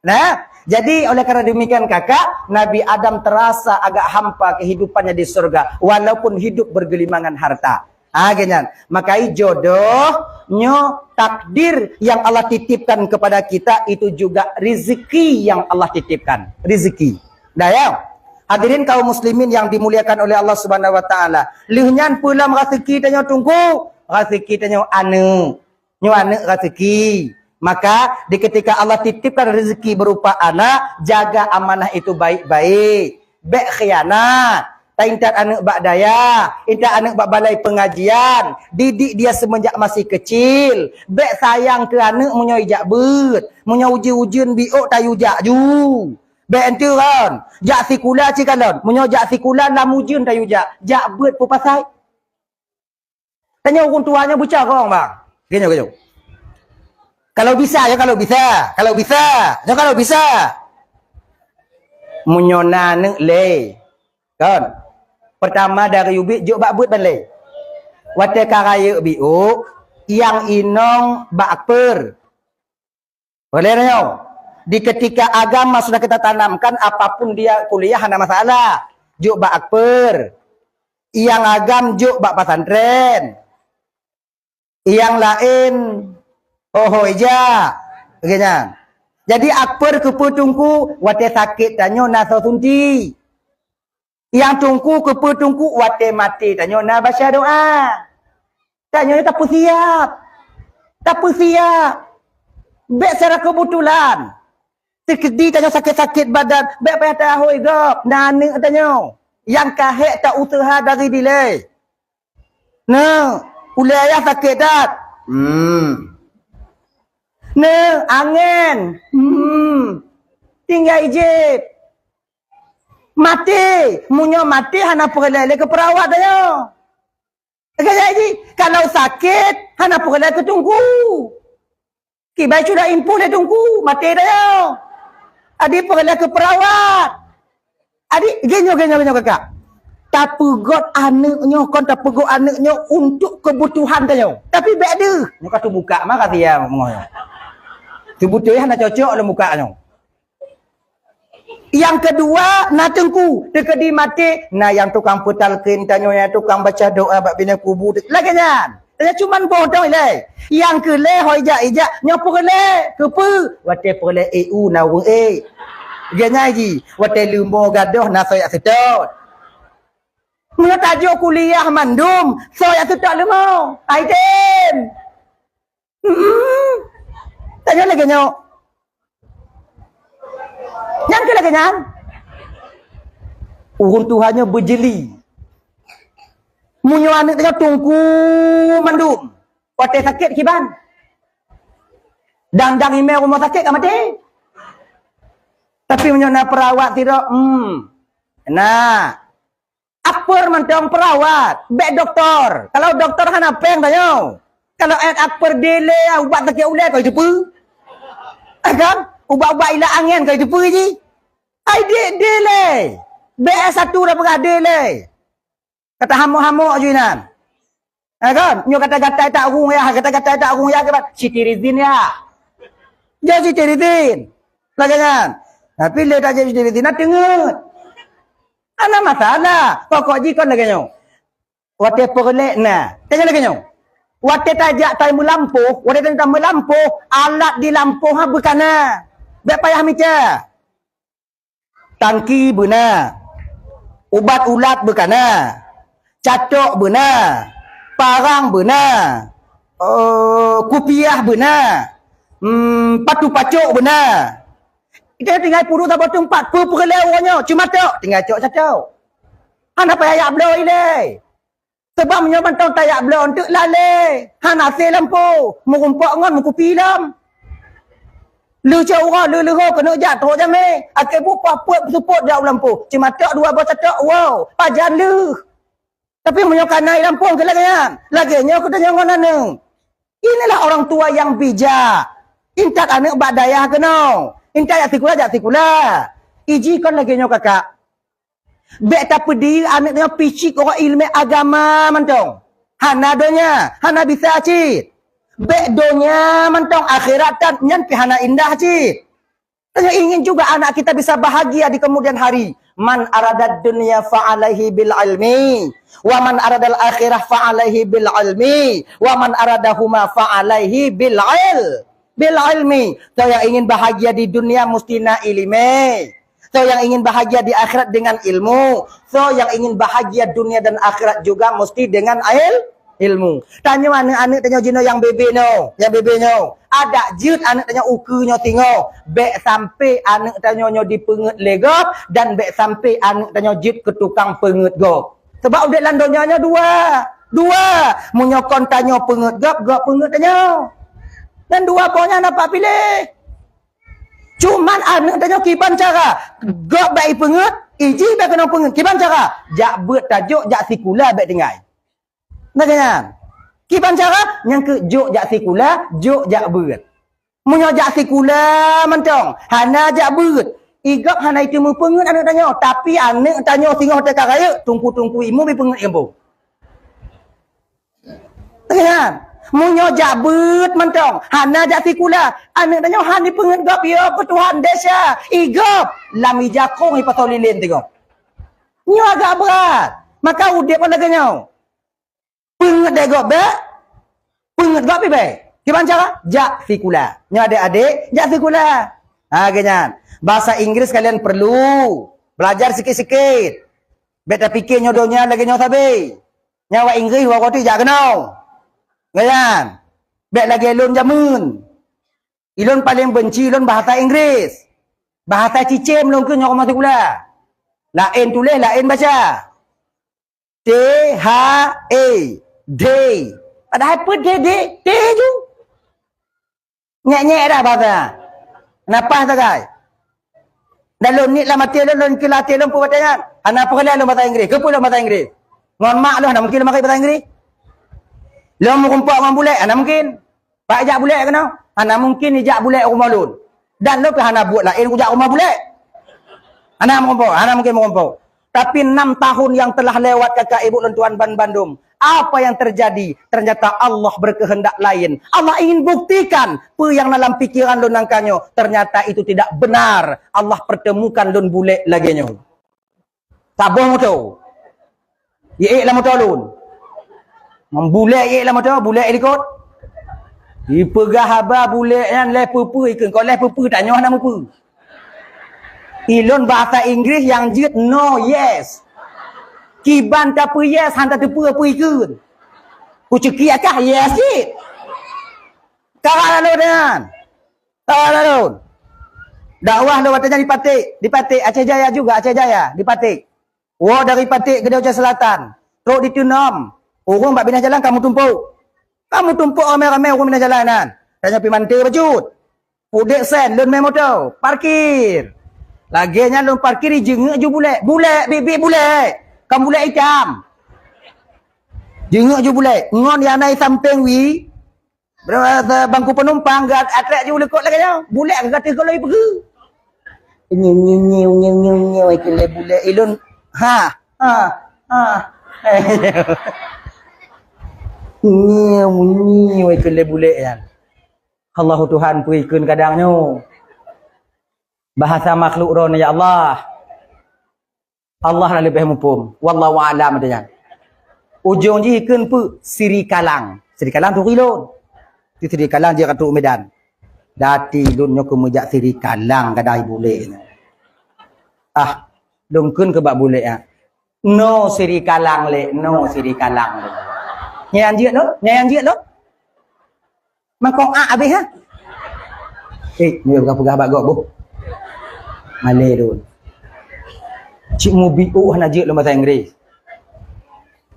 Nah, jadi oleh karena demikian kakak, Nabi Adam terasa agak hampa kehidupannya di surga walaupun hidup bergelimangan harta. Ganyan. Makai jodohnya takdir yang Allah titipkan kepada kita itu juga rezeki yang Allah titipkan. Rezeki. Dah ya. Hadirin kaum muslimin yang dimuliakan oleh Allah Subhanahu wa taala. Lihnyan pula rezeki tanya tunggu, rezeki tanya anu. Nyu anak rezeki. Maka di ketika Allah titipkan rezeki berupa anak, jaga amanah itu baik-baik. Bek khianat. Tak intat anak bak daya, intat anak bak balai pengajian, didik dia semenjak masih kecil. Bek sayang ke anak munyo ijak bet, munyo uji-ujian biok tayu jak ju. Bek entu kan, jak sikula cikalon, munyo jak sikula lam ujian tayu jak bet pu pasai. Tanya orang tuanya bocah kong bang. Gini. Kalau bisa. Munyona nek le. Kan? Pertama dari ubi juk bak but ban le. Wate karaya biu yang inong bak per. Boleh nyo. Di ketika agama sudah kita tanamkan apapun dia kuliah ada masalah. Juk bak per. Yang agam juk bak pesantren. Yang lain ija. Begini. Jadi akper keputungku wate sakit tanyo naso sunti. Yang tungku keputungku wate mati tanyo na baca doa. Tanyo tak siap. Bek secara kebetulan. Sekedi tanyo sakit-sakit badan, bek payah tahu igap. Nane tanyo. Yang kahek tak usaha dari delay. Nah, ulayah sakit tak? Angin. Tinggal ijib. Mati. Munyo mati, hana perlele ke perawat dah. Jadi, kalau sakit, hana perlele ke tunggu. Kibai sudah impu dia tunggu. Mati dah. Adik perlele ke perawat. Adik, genyo kakak. Tak pegot anaknya, kon tak pegot anaknya untuk kebutuhan dah. Tapi baik dia. Ni kata buka, mah kata ya. Kebutuhan nak cocok dalam mukanya. Yang kedua, nak tengku. Dekat di mati. Nah, yang tukang putalkin tanya, yang tukang baca doa bak bina kubur. Lagi kan? Tanya cuman bodoh ilai. Yang kele hoi ijak. Nyopo kele. Kepa. Wate pole EU na wong e. Ganya ji. Wate lumbo gadoh na soyak setot. Mula tajuk kuliah mandum. Soyak setot lumau. Aiden. Tanya lagi nyok. Yang ke lagi nyan. Tuhannya berjeli. Munyo anak tengah tunggu mandum. Wate sakit kiban. Dang email rumah sakit kan mati. Tapi munyo nak perawat tidak. Nah. Akper mentang perawat. Bek doktor. Kalau doktor kan apa yang tanya. Kalau akper delay ubat sakit ulai kau jumpa. Kan? Ubat-ubat ilah angin kau jumpa je. Ai delay. BS1 dah pernah delay. Kata hamuk-hamuk je nan. Kan? Nyo kata-kata tak urung ya, kata-kata tak urung ya ke pak? Citirizin ya. Dia citirizin. Lagi kan? Tapi dia tak jadi citirizin nak dengar. Ana masalah. Pokok ji kon lagi nyo. Wate perlek na. Tanya lagi nyo. Wate tajak tamu lampu, wate tamu lampu, alat di lampu ha berkana. Baik payah mica. Tangki benar. Ubat ulat berkana. Catok benar. Parang benar. Kupiah benar. Patu pacok benar. Kita tinggal puru tak potong 40 perlewanya. Cuma tok tinggal cok catok. Hana payah blow ile. Sebab menyobantang tayak blow untuk lale. Hana se lampu. Merumpak ngon mukupi lam. Lu cakap lu kena jatuh je me. Akai bupa puat support dia lampu. Cuma tok dua bos tok wow. Pajan lu. Tapi menyokan naik lampu ke lagi kan. Lagi nya aku tanya ngon anu. Inilah orang tua yang bijak. Intak anak badayah kena. Intak jak sikula. Iji kon lagi nya kakak. Bek tak pedi anak tengah picik orang ilmu agama mantong. Hana donya, hana bisa cit. Bek donya mantong akhiratan nyan pihana indah cit. Tanya ingin juga anak kita bisa bahagia di kemudian hari. Man aradad dunya fa'alaihi bil ilmi. Wa man aradal akhirah fa'alaihi bil ilmi. Wa man aradahuma fa'alaihi bil ilmi. So yang ingin bahagia di dunia mesti na ilmi. So yang ingin bahagia di akhirat dengan ilmu. So yang ingin bahagia dunia dan akhirat juga mesti dengan ilmu. Tanya anak-anak tanya jino yang bebe no. Yang bebe no. Ada jut anak tanya ukunya tengok. Bek sampai anak tanya nyo dipengut legop. Dan bek sampai anak tanya jut ke tukang pengut gop. Sebab udah landonyanya dua. Menyokon tanya pengut gop pengut tanya. Dan dua pokoknya nampak pilih. Cuman anak tanya kiban cara. Gak baik pengut. Iji baik kena pengut. Kiban cara. Jak buat tajuk. Jak sikula baik tinggal. Nak jangan. Kiban cara. Yang ke jok jak sikula. Jok jak buat. Munya jak sikula mentong. Hana jak buat. Igap hana itu mu pengut anak tanya. Tapi anak tanya tinggal hotel raya. Tungku-tungku imu bi pengut ilmu. Nak jangan. Munyo jabut mentong. Hana jak sikula. Anak tanya hani pengen gap ya Tuhan desa. Igap. Lami jakong ipatolilin tengok. Nyo agak berat. Maka udip pun laganya. Pengen degok be. Pengen gap be. Gimana cara? Jak sikula. Nyo adik-adik jak sikula. Ganyan. Bahasa Inggris kalian perlu belajar sikit-sikit. Beta fikir nyodonya lagi nyo sabi. Nyawa Inggris waktu jak kenal. Ngayan. Bek lagi ilun jamun. Ilun paling benci ilun bahasa Inggris. Bahasa cicim ilun ke nyok mati pula. Lain tulis, lain baca. T-H-A. Day. Padahal apa day? Day je. Nyek-nyek dah bahasa. Kenapa takai? Dalam ni lah mati lon ke latih lon pu batanya. Ana apa kali lon bahasa Inggeris? Ke pula bahasa Inggeris? Ngon mak lon mungkin makai bahasa Inggeris. Lon mu kumpul orang bule ana mungkin. Pak jak bule kena. Ana mungkin ijak bule rumah lon. Dan lo ke ana buat lain ujak rumah bule. Ana mungkin mengumpul. Tapi 6 tahun yang telah lewat kakak ibu dan tuan Bandung. Apa yang terjadi? Ternyata Allah berkehendak lain. Allah ingin buktikan apa yang dalam pikiran lun nangkanyo. Ternyata itu tidak benar. Allah pertemukan lun bule lagi nyo. Tak bohong tu. Ye lah motor lun. Membule ye lah motor, bule ikut. Dipegah haba bule yang lepupu ikut. Kau lepupu tak nyoh nama pu. Ilon bahasa Inggris yang jut no yes. Kiban tak apa yes, hantar tepu apa ikut. Kuceki akah yes it. Kawan lalu dengan. Kawan lalu. Dakwah lu katanya di Patik. Aceh Jaya juga, Aceh Jaya, di Patik. Wah dari Patik ke Aceh Selatan. Teruk di Tunam. Orang bak bina jalan kamu tumpuk. Kamu tumpuk ramai-ramai orang bina jalanan. Tanya pergi mantir bajut. Pudek sen, lun main motor. Parkir. Laginya lun parkir di jenguk je bule. Bule, bibik bule. Kamu bule hitam. Jenguk je bule. Ngon yang naik samping wi. Bangku penumpang gak atrak je lekot lagi nya. Bule kata kalau pergi. Nyew ikut bule ilun. Ha. Nyew ikut bule ya. Allah Tuhan pun ikut kadangnya. Bahasa makhluk roh ya Allah. Allah lah lebih mumpum. Wallahu a'lam dia. Ujung je ikut pu Siri Kalang. Siri Kalang tu rilon. Di Siri Kalang dia kat Medan. Dati lun nyok mejak Siri Kalang kadai bule. Ah, lungkun ke bak bule ah. No Siri Kalang le, no Siri Kalang le. Nyan je lo. Makong habis ha. Ni pegah bak gok bu. Malay dun. Cik mubiu hana je lo bahasa Inggeris.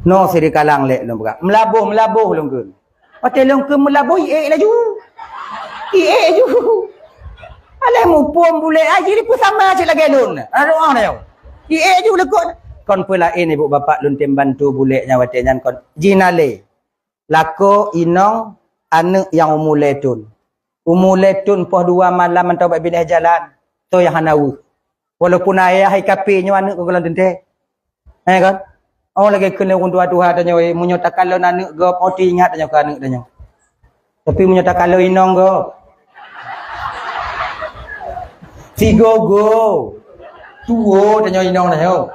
No Siri Kalang le lo pegah. Melabuh lungkun. Hotel lungkun melabuh laju. Ju. Alai mumpum bule aje ni pun sama cik lagi lun. Ada orang dia. Ju lekot. Kon pula ini ibu bapa lun tim bantu bule nya watenyan kon jinale. Lako inong anak yang umuletun. Umuletun poh 2 malam mentau bak binah jalan. To yang hanawu. Walaupun ayah hai kape nyo anak ko golon tente. Kan? Orang lagi kena urun tua-tua tanya we munyo tak kalau anak go oti ingat tanya ke anak tanya. Tapi munyo tak kalau inong go. Si go. Tuo tanya inong tanya.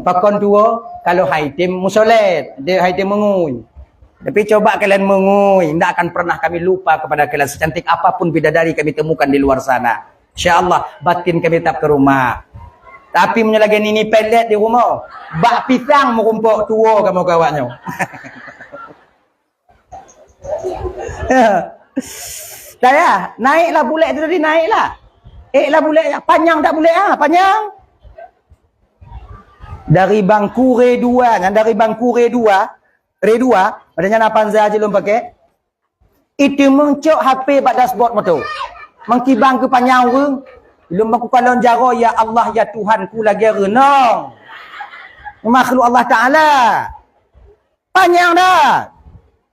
Pakon tuo kalau haitim musolet, dia haitim mengui. Tapi coba kalian mengui, tidak akan pernah kami lupa kepada kalian secantik apapun bidadari kami temukan di luar sana. InsyaAllah batin kami tetap ke rumah. Tapi punya lagi nini pelet di rumah. Bak pisang merumpuk tua kamu kawannya. Saya naiklah bulat itu tadi naiklah. Lah bulat panjang tak bulat panjang. Dari bangku re 2 dan dari bangku re 2 adanya napan saja belum pakai. Itu mencok HP pada dashboard motor. Mengkibang ke panjang weng. Belum aku kalon jaro ya Allah ya Tuhan ku lagi renang. Makhluk Allah Taala. Panjang dah.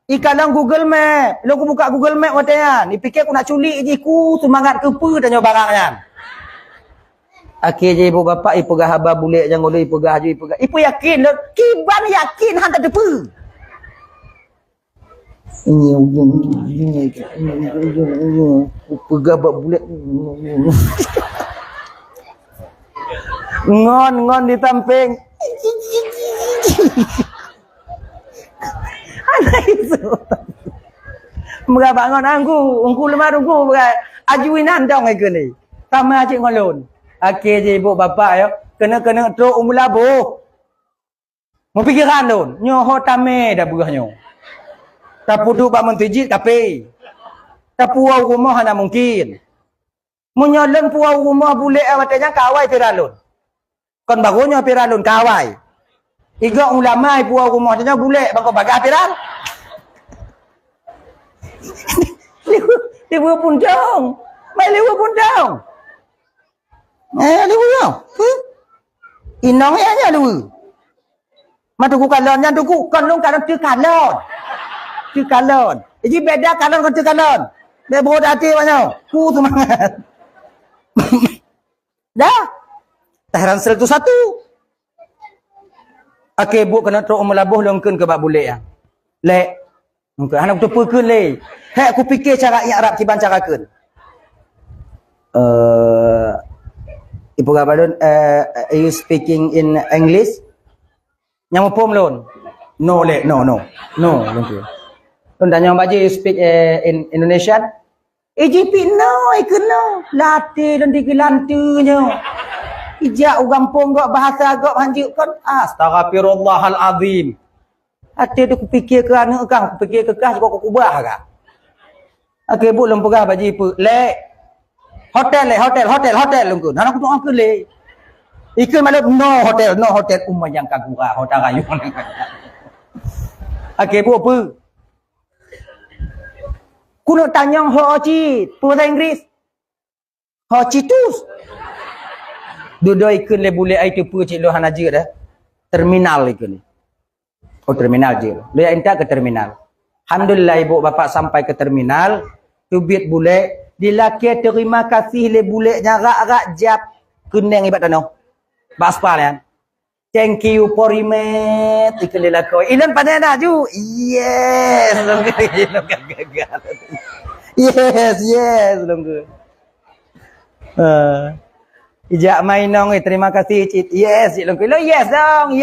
Ikalang Google Map. Bila aku buka Google Map katanya, ni fikir aku nak culik je ku semangat ke apa tanya barangnya. Akhir je ibu bapa ibu gah haba bulik jangan boleh ibu gah je ibu gah. Ibu yakin lo, kiban yakin hang tak depu. Ini pegah bab bulik. Ngon di samping. Anak itu. Mereka bangun angku lemar angku ajuinan dong ke ni. Sama cik ngolon. Akhir je ibu bapa yo kena teruk umulabuh. Mau pikiran lon, nyoho tame dah berahnya. Tapu duk bak mentijit kape. Tapu rumah hana mungkin. Menyolon puau rumah bule awatnya kawai piralun. Kon barunya piralun kawai. Iga ulama puau rumah tanya bule bangko bagah piral. Liwa pundang. Mai liwa pundang. Liwa ya. Inong ya nya liwa. Matu ku kalon nya tu ku kon long kalon tu kalon. Tu kalon. Jadi beda kalon dengan tu kalon. Dia bodoh hati mana? Ku semangat. Dah. Taharan sel tu satu. Okey, bu kena teruk melabuh longkeun ke bab boleh ya. Lek. Mungkin anak betul pekeun le. Hek aku fikir cara Arab tiban carakeun. Ibu Gabalun, are you speaking in English? Yang pom lon. No le, no. No, longkeun. Lon tanya baje you speak in Indonesian? EJP no, ikut no. Latih dan digelantunya. Ijak gampung gak bahasa gak hanjuk kan. Astaghfirullahal azim. Hati tu kupikir ke anak kang, kupikir ke kah kau kubah kah. Okey bu lem pegah baji pu. Le. Hotel lungku. Nak aku doa ke le. Ikut malam no hotel umma yang kagura hotel kayu. Okey bu apa? Ku nak tanya hoci, bahasa Inggeris. Hoci tu. Duduk ikut le boleh ai tu pu cik lohan aja dah. Terminal ikut ni. Oh terminal je. Dia entah ke terminal. Alhamdulillah ibu bapa sampai ke terminal. Tubit bule. Dilaki terima kasih le bule nyarak jap. Kuneng ibat tanah. Baspal kan. Thank you for remet. Ikut le lakoi. Ilan pandai nak ju. Yes. Yes. Longgu. Ijak mainong terima kasih cik. Yes cik longgu. Yes dong.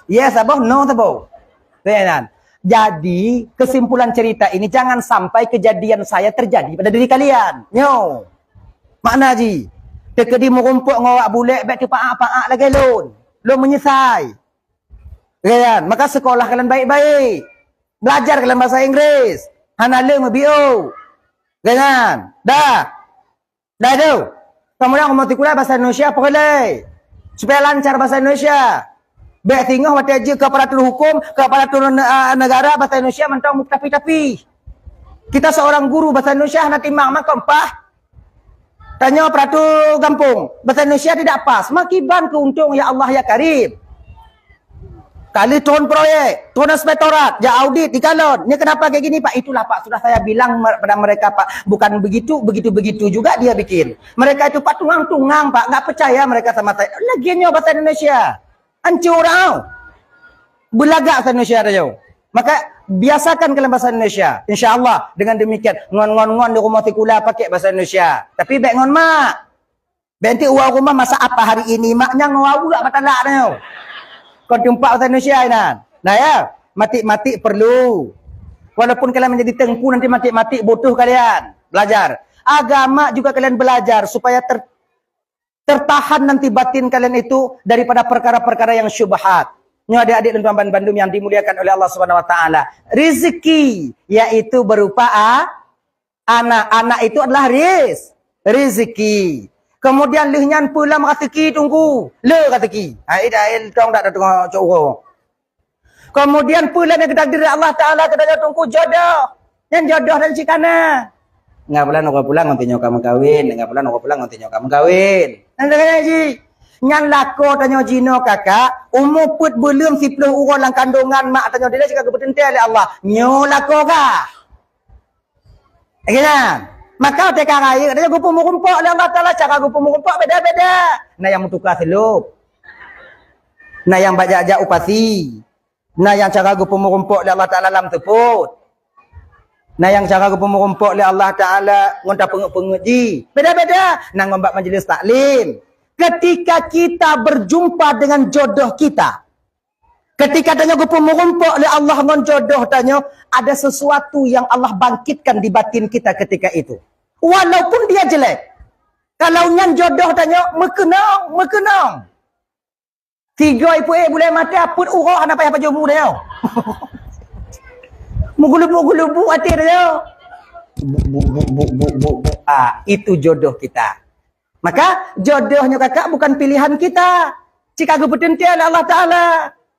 Yes abah, no abah. Tenan. Jadi kesimpulan cerita ini jangan sampai kejadian saya terjadi pada diri kalian. Nyo. Makna ji. Tekedi merumpuk ngawak bulek baik tu paak lagi lon. Lon menyesai. Kan? Maka sekolah kalian baik-baik. Belajar kalian bahasa Inggris. Hanale mebio. Kan? Dah tu. Kemudian kamu kuliah bahasa Indonesia apa boleh? Supaya lancar bahasa Indonesia. Baik tinggal waktu aja ke aparatur hukum, ke aparatur negara bahasa Indonesia mentang tapi. Kita seorang guru bahasa Indonesia nak timbang mak kompah. Tanya aparatur kampung, bahasa Indonesia tidak pas. Makiban keuntung ya Allah ya Karim. Kali turun proyek, turun inspektorat, ya audit di kalon. Ini kenapa kayak gini Pak? Itulah Pak, sudah saya bilang pada mereka Pak. Bukan begitu juga dia bikin. Mereka itu Pak tungang-tungang Pak, nggak percaya mereka sama saya. Lagiannya bahasa Indonesia. Hancur tau. Belagak bahasa Indonesia ada jauh. Maka biasakan kalian bahasa Indonesia. InsyaAllah dengan demikian. Ngon di rumah tikula pakai bahasa Indonesia. Tapi baik ngon mak. Nanti uang rumah masa apa hari ini. Maknya ngawau gak batalak tau. Kau jumpa bahasa Indonesia kan. Nah ya. Mati-mati perlu. Walaupun kalian menjadi tengku nanti mati-mati butuh kalian. Belajar. Agama juga kalian belajar. Supaya tertahan nanti batin kalian itu daripada perkara-perkara yang syubhat. Ini adik-adik dan tuan-tuan Bandung yang dimuliakan oleh Allah Subhanahu wa taala. Rezeki yaitu berupa anak. Anak itu adalah rezeki. Kemudian lehnya pula makateki tunggu. Le kateki. Ida tong dak tengok coro. Kemudian pula yang takdir Allah taala kedaya tunggu jodoh. Yang jodoh dan cikana. Enggak pulang nanti kamu kawin, nanti kamu kawin. Nanti ji. Nyan lako tanya jino kakak, umur put belum 10 orang lang kandungan mak tanya dia cakap kebetentai oleh Allah. Nyo lako kah? Kan? Maka teka raya dia gupu murumpok oleh Allah Taala, cara gupu murumpok beda-beda. Nah yang mutukar selup. Nah yang bajak-jak upasi. Nah yang cara gupu murumpok oleh Allah Taala lam teput. Nah yang cara gupu murumpok oleh Allah Taala ngonta pengut-pengut ji. Beda-beda. Nah ngombak majlis taklim. Ketika kita berjumpa dengan jodoh kita. Ketika tanya gupu murumpok oleh Allah ngon jodoh tanya, ada sesuatu yang Allah bangkitkan di batin kita ketika itu. Walaupun dia jelek. Kalau nyan jodoh tanya, mekenang. Tiga ipu boleh mati put urah nak payah pajumu dia. Mugulubu hati dia. Itu jodoh kita. Maka jodohnya kakak bukan pilihan kita. Jika kebetulan oleh Allah Ta'ala.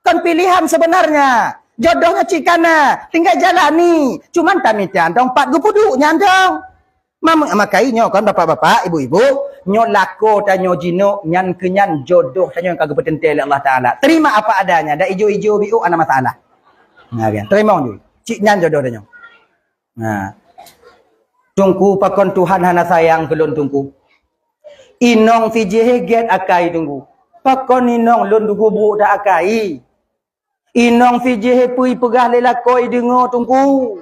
Kan pilihan sebenarnya. Jodohnya cikana, tinggal jalani. Cuman kami tiandong 40 nyandong. Makai nyo kan bapak-bapak, ibu-ibu, nyo lako dan nyo jino nyan kenyan jodoh dan nyo yang kagak bertentel Allah Taala. Terima apa adanya, dah ijo-ijo biu ana masalah. Nah kan, terima nyo. Cik nyan jodoh dan nyo. Nah. Tunggu pakon Tuhan hana sayang kelon tunggu. Inong fijehe get akai tunggu. Pakon inong lon dugu bu dak akai. Inong fijehe pui pegah lelakoi dengo tunggu.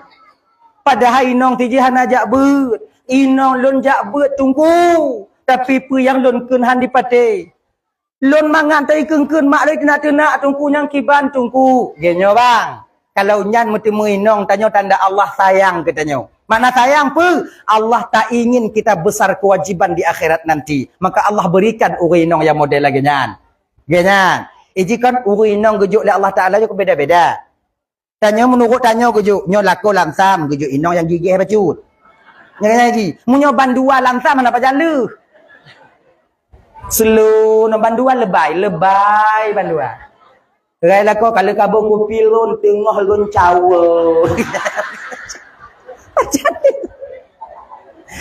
Padahal inong fijehe hana jak bet. Inong lon jak bet tunggu. Tapi pu yang lon kun han dipate. Lon mangan tai keun mak loi tenak-tenak tunggu yang kiban tunggu. Genyo bang. Kalau nyan mutemu inong tanyo tanda Allah sayang katanya. Mana sayang pun Allah tak ingin kita besar kewajiban di akhirat nanti. Maka Allah berikan urinong yang model lagi nyan. Ganyan. Ijikan urinong gejuk oleh Allah Ta'ala juga beda-beda. Tanya menurut tanya gejuk. Nyo lako lamsam gejuk inong yang gigih bacut. Nyanyi lagi. Munyo bandua lamsam mana apa jalu. Selu no bandua lebay. Lebay bandua. Rai lako kalau kabung kupilun tengah lun cawa.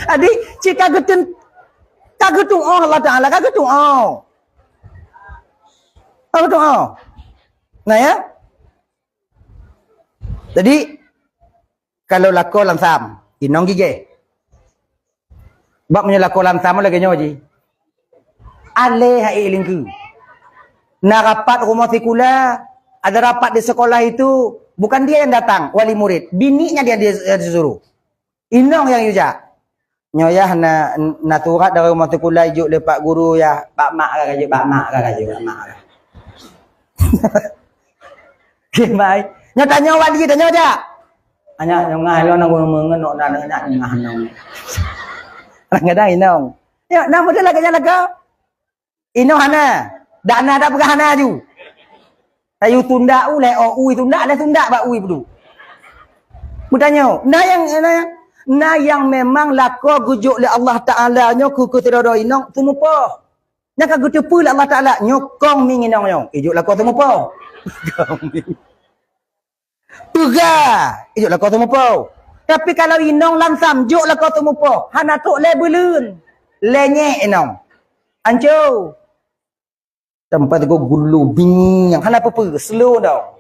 Adik, cik kagetun Allah Ta'ala, kagetun Allah. Kagetun Allah. Nah ya. Jadi, kalau lako lamsam, inong gigi. Bak punya lako lamsam lagi nyoji. Ale hai lingku. Nak rapat rumah sekula, ada rapat di sekolah itu, bukan dia yang datang, wali murid. Bininya dia disuruh. Inong yang yuja. Nyoyah na turat dari rumah sekolah ijuk le pak guru ya, pak mak ka pak mak. Gimai. Nyo tanya wali tanya aja. Anya ngai lo nang mengen nok na nak ngah nang. Orang ada inong. Ya, nama dia lagi laga. Inong hana. Dana dah pegah hana ju. Tayu tunda le tunda ada tunda ba pedu. Bertanya, na yang memang lako gujuk le Allah Ta'ala nyo ku tirodo inong tumupo. Nya ka gutepu le Allah Ta'ala nyokong ming inong nyo. Ijuk lako tumupo. Tuga, ijuk lako tumupo. Tapi kalau inong langsam juk lako tumupo, hana tok le belun. Lenye inong. Anjo. Tempat go gulu bing yang hana apa slow dah.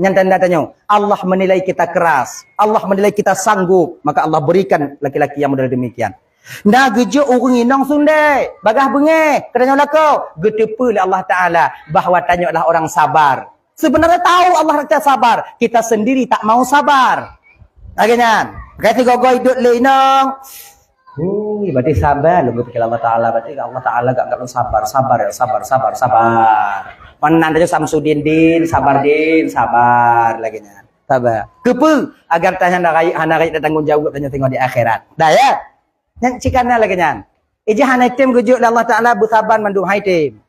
Yang tanda tanya, Allah menilai kita keras, Allah menilai kita sanggup, maka Allah berikan laki-laki yang model demikian. Nah gejuk orang inong sunday, bagah bengeh, katanya lako, getepu oleh Allah Ta'ala, bahawa tanya adalah orang sabar. Sebenarnya tahu Allah kata sabar, kita sendiri tak mau sabar. Akhirnya, kata gogoy duduk le inong, berarti sabar, lu berpikir Allah Ta'ala, berarti Allah Ta'ala gak sabar, sabar. Mana tanya Samsudin din, sabar lagi nya. Sabar. Kepu agar tanya hana tanggung jawab tanya tengok di akhirat. Dah ya. Yang cikana lagi nya. Ija hana tim gujuk Allah Taala bersabar mandung hai tim.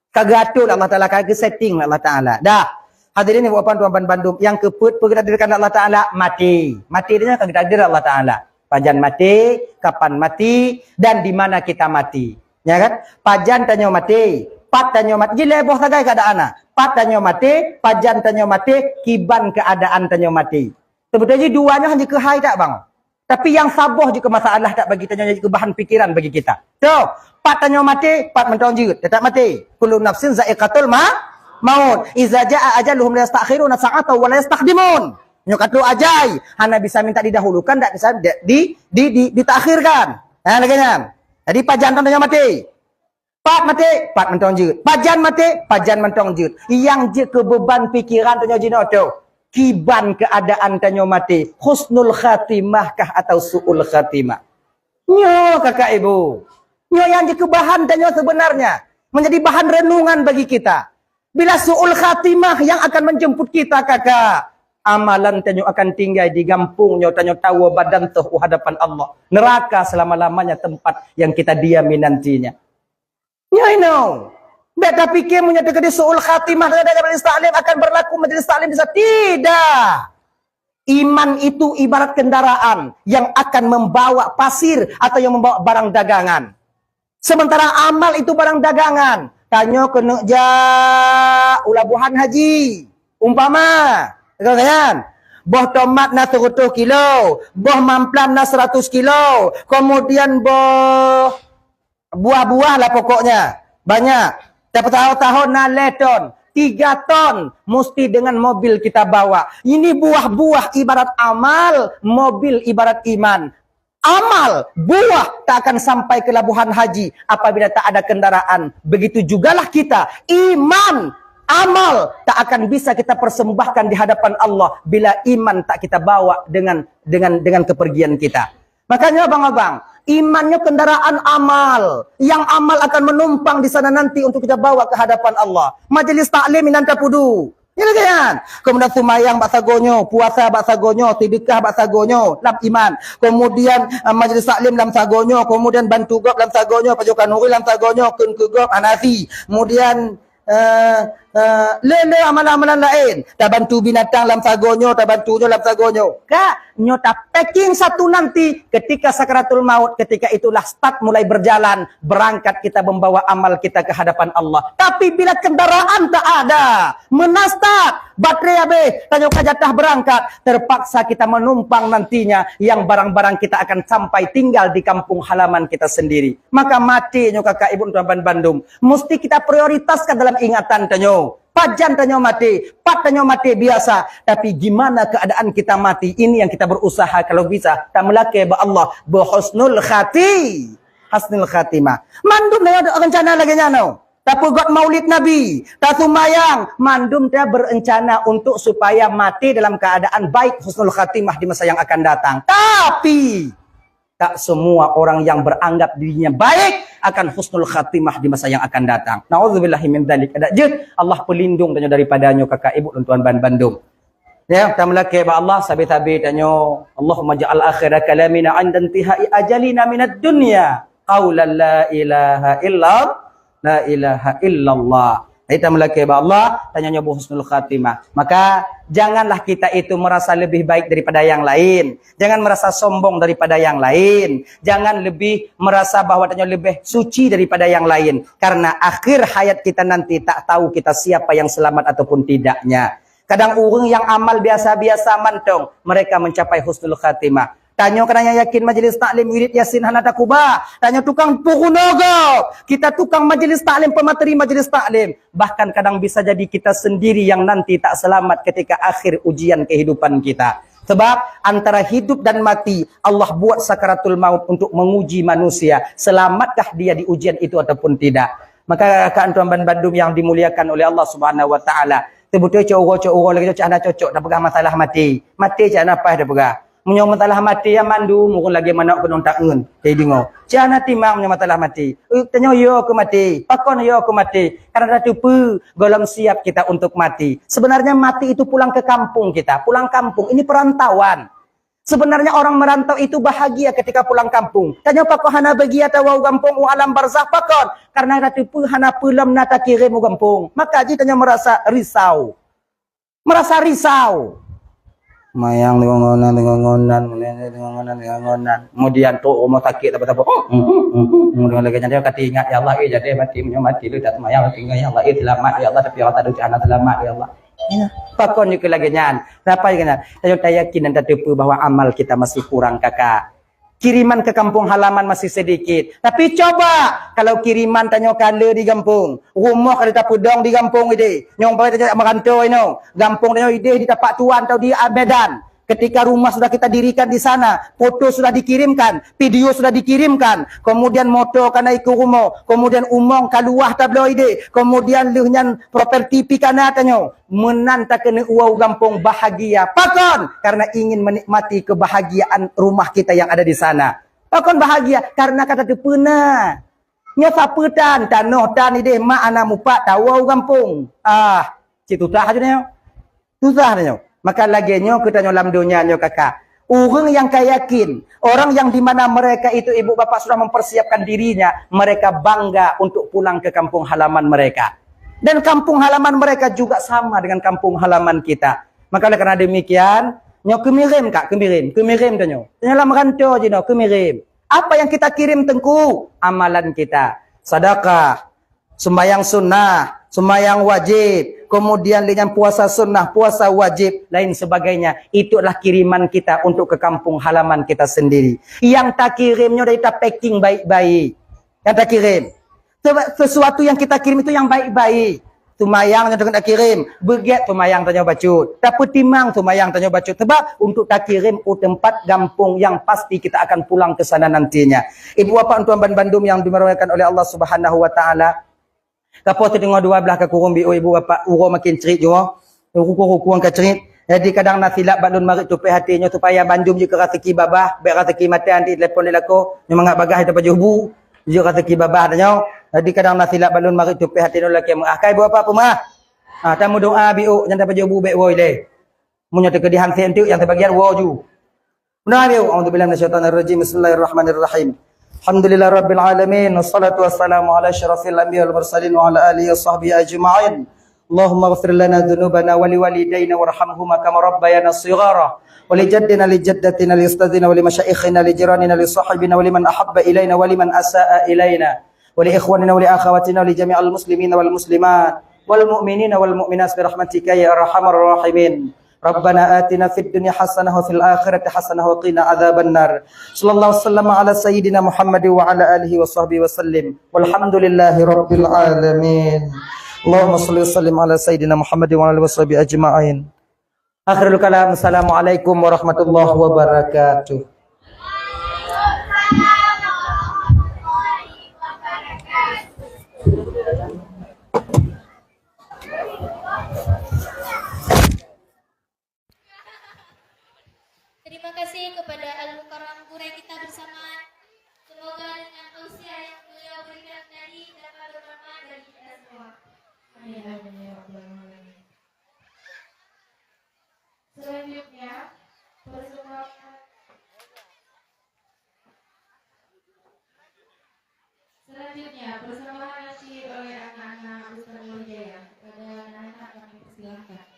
Kagatul Allah Taala kagak setting Allah Taala. Dah. Hadirin ibu bapak tuan Bandung yang keput pergerakan Allah Taala mati. Mati dia kagak takdir Allah Taala. Pajan mati, kapan mati dan di mana kita mati. Ya kan? Pajan tanya mati. Pat tanyo mati, jile boh tagai keadaan na. Pat tanyo mati, pajan tanyo mati, kiban keadaan tanyo mati. Sebetulnya duanya hanya kehai tak bang. Tapi yang saboh juga masalah tak bagi tanyo juga bahan pikiran bagi kita. So, pat tanyo mati, pat mentong jut, tetap mati. Kullu nafsin za'iqatul maut. Iza jaa ajaluhum la yastakhiruna sa'atan wa la yastaqdimun. Nyo katu ajai, hana bisa minta didahulukan, tak bisa ditakhirkan. Nah, lagi-nya. Jadi pajan tanyo mati. Pat mati, pat mentong jut. Pajan mati, pajan mentong jut. Yang je ke beban pikiran tanyo jinoto. Kiban keadaan tanyo mati. Husnul khatimah kah atau su'ul khatimah? Nyo kakak ibu. Nyo yang je ke bahan tanyo sebenarnya. Menjadi bahan renungan bagi kita. Bila su'ul khatimah yang akan menjemput kita kakak. Amalan tanyo akan tinggal di gampung nyo tanyo tahu badan tuh hadapan Allah. Neraka selama-lamanya tempat yang kita diami nantinya. Ya, I know. Beta fikir menyatakan di su'ul khatimah dari majelis taklim akan berlaku majelis taklim bisa. Tidak. Iman itu ibarat kendaraan yang akan membawa pasir atau yang membawa barang dagangan. Sementara amal itu barang dagangan. Tanya kena ja ulabuhan haji. Umpama. Kan? Boh tomat na 100 kilo, boh mamplam na 100 kilo, kemudian boh buah-buah lah pokoknya. Banyak. Tapi tahun-tahun na leton. 3 ton mesti dengan mobil kita bawa. Ini buah-buah ibarat amal, mobil ibarat iman. Amal, buah tak akan sampai ke labuhan haji apabila tak ada kendaraan. Begitu jugalah kita. Iman, amal tak akan bisa kita persembahkan di hadapan Allah bila iman tak kita bawa dengan kepergian kita. Makanya abang-abang, imannya kendaraan amal. Yang amal akan menumpang di sana nanti untuk kita bawa ke hadapan Allah. Majlis taklim inanta pudu. Ya kan? Kemudian sumayang baksa gonyo, puasa baksa gonyo, sedekah baksa gonyo, lam iman. Kemudian majlis taklim lam sagonyo, kemudian bantu gop lam sagonyo, pajukan nuri lam sagonyo, kun ke gop Hanafi. Kemudian lele amalan-amalan lain. Tak bantu binatang lam sagonyo, tak bantunya lam sagonyo. Kak, nyota packing satu nanti ketika sakaratul maut, ketika itulah start mulai berjalan, berangkat kita membawa amal kita ke hadapan Allah. Tapi bila kendaraan tak ada, menastat, baterai habis, tanya jatah berangkat, terpaksa kita menumpang nantinya yang barang-barang kita akan sampai tinggal di kampung halaman kita sendiri. Maka mati nyo kakak ibu tuan Bandung, mesti kita prioritaskan dalam ingatan tanyo. Pajan tanyo mati, pat tanyo mati biasa. Tapi gimana keadaan kita mati? Ini yang kita berusaha kalau bisa. Tak melaki ba Allah berhusnul khati. Husnul khatimah. Mandum dia ada rencana lagi nyano. Tapi buat maulid Nabi. Tak sumayang. Mandum dia berencana untuk supaya mati dalam keadaan baik husnul khatimah di masa yang akan datang. Tapi tak semua orang yang beranggap dirinya baik akan husnul khatimah di masa yang akan datang. Na'udzubillahi min dzalik. Ada je Allah pelindung tanya daripadanya kakak ibu dan tuan Bandung. Ya, kita melaki ba Allah sabit-sabit tanya Allahumma ja'al akhir kalamina 'inda intihai ajalina minad dunya qaulan la ilaha illallah. Kita melaki ba Allah tanyanya husnul khatimah. Maka janganlah kita itu merasa lebih baik daripada yang lain. Jangan merasa sombong daripada yang lain. Jangan lebih merasa bahwa tanya lebih suci daripada yang lain. Karena akhir hayat kita nanti tak tahu kita siapa yang selamat ataupun tidaknya. Kadang orang yang amal biasa-biasa mantong, mereka mencapai husnul khatimah. Tanya kenanya yakin majlis taklim wirid yasin hanata kuba. Tanya tukang pukunogo. Kita tukang majlis taklim, pemateri majlis taklim. Bahkan kadang bisa jadi kita sendiri yang nanti tak selamat ketika akhir ujian kehidupan kita. Sebab antara hidup dan mati, Allah buat sakaratul maut untuk menguji manusia. Selamatkah dia di ujian itu ataupun tidak. Maka kakak tuan Bandung yang dimuliakan oleh Allah Subhanahu Wa Taala. Sebetulnya cok-cok lagi cok anak cocok dah pegang masalah mati. Mati cak apa dah pegang. Menyong masalah mati yang mandu mungkin lagi mana aku nontak ngun jadi dengar cana timang menyong masalah mati tanya yo aku mati pakon yo aku mati karena tu pu golong siap kita untuk mati. Sebenarnya mati itu pulang ke kampung kita, pulang kampung ini perantauan. Sebenarnya orang merantau itu bahagia ketika pulang kampung. Tanya pakon hana bahagia tahu kampung alam barzakh pakon karena tu pu hana pulam nata kirim kampung. Maka ji tanya merasa risau mayang dengongonan kemudian tu rumah sakit apa kemudian lagi dia kata ingat ya Allah jadi mati lu tak mayang tinggal ya Allah selamat ya Allah tapi Allah tak ada anak selamat ya Allah pakon ni lagi nyan apa kan saya yakin dan tertipu bahwa amal kita masih kurang kakak. Kiriman ke kampung halaman masih sedikit. Tapi coba kalau kiriman tanya kala di kampung. Rumah kalau tak pudong di kampung ide. Nyong boleh tanya merantau ino. Kampung tanya ide di tapak tuan atau di Medan. Ketika rumah sudah kita dirikan di sana, foto sudah dikirimkan, video sudah dikirimkan, kemudian motor kana ikut rumah, kemudian umong kaluah tabloide, kemudian lehnya properti pikana tanyo, menanta kena uau kampung bahagia. Pakon karena ingin menikmati kebahagiaan rumah kita yang ada di sana. Pakon bahagia karena kata tu pernah. Nya sapetan tanoh tan ide mak ana mupak tahu kampung. Situ tah aja nyo. Susah nyo. Maka laginya kita dalam dunia nyo kakak. Orang yang yakin, orang yang di mana mereka itu ibu bapak sudah mempersiapkan dirinya, mereka bangga untuk pulang ke kampung halaman mereka. Dan kampung halaman mereka juga sama dengan kampung halaman kita. Maka karena demikian, nyo kemirim kak, kemirim tu nyo. Dalam merantau je nyo, kemirim. Apa yang kita kirim tengku? Amalan kita. Sedekah, sembahyang sunnah, sembahyang wajib, kemudian dengan puasa sunnah, puasa wajib, lain sebagainya. Itulah kiriman kita untuk ke kampung halaman kita sendiri. Yang tak kirimnya dah kita packing baik-baik. Yang tak kirim. Sesuatu yang kita kirim itu yang baik-baik. Tumayang yang tak kirim. Begiat tumayang tanya bacut. Tapi timang tumayang tanya bacut. Sebab untuk tak kirim ke tempat kampung yang pasti kita akan pulang ke sana nantinya. Ibu bapa tuan Bandung yang dimuliakan oleh Allah Subhanahu wa taala. Kapo tengok dua belah ke kurung biu ibu bapa uro makin cerit jo. Ruku-ruku ke cerit. Jadi kadang nak silap balun marit tupai hatinya supaya Bandung je ke rataki babah, baik rataki mata nanti telefon dia lako, memang ngak bagah depan jubu. Je rataki babah tanya. Jadi kadang nak silap balun marit tupai hati nolak yang mengakai buat apa mah. Tamu doa biu yang dapat jubu baik woi le. Munya tekedihan sentuk yang terbagian wo ju. Benar biu. Auzubillahi minasyaitonirrajim. Bismillahirrahmanirrahim. Alhamdulillah Rabbil Alamin. Wassalatu wassalamu ala asyrafil anbiya wal mursalin wa ala alihi wa sahbihi ajma'in. Allahumma ghfir lana dhunubana wa liwalidayna warhamhuma kama rabbayana shighara. Wa li jaddina li jaddatina li ustadzina wa li masyayikhina li jiranina li sahibina wa liman ahabba ilaina wa liman asaa ilaina. Wa li ikhwanina wa li akhawatina wa li jami'al muslimina wal muslimat wal mu'minina wal mu'minat bi rahmatika ya arhamar rahimin. Rabbana atina fid dunya hasanah wa fil akhirati hasanah wa qina adzaban nar. Sallallahu wasallam ala sayyidina Muhammad wa ala alihi wa sahbihi wasallim. Walhamdulillahi rabbil alamin. Allahumma shalli wa sallim ala sayyidina Muhammad wa ala alihi wa sahbihi ajma'in. Akhirul kalam. Assalamualaikum warahmatullahi wabarakatuh. Terima kasih kepada Al-Mukarram Guru kita bersama. Semoga dengan usia yang beliau berikan tadi dapat bermanfaat bagi kita semua. Amin amin ya rabbal alamin. Selanjutnya persembahan nasyid oleh anak-anak Ustaz Nurjaya. Kepada anak-anak kami persilahkan.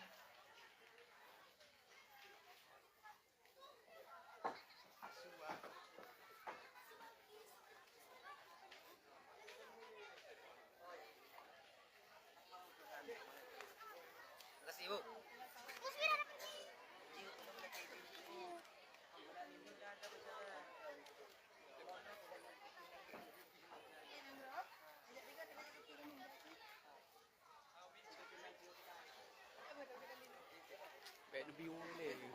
Baik lebih boleh.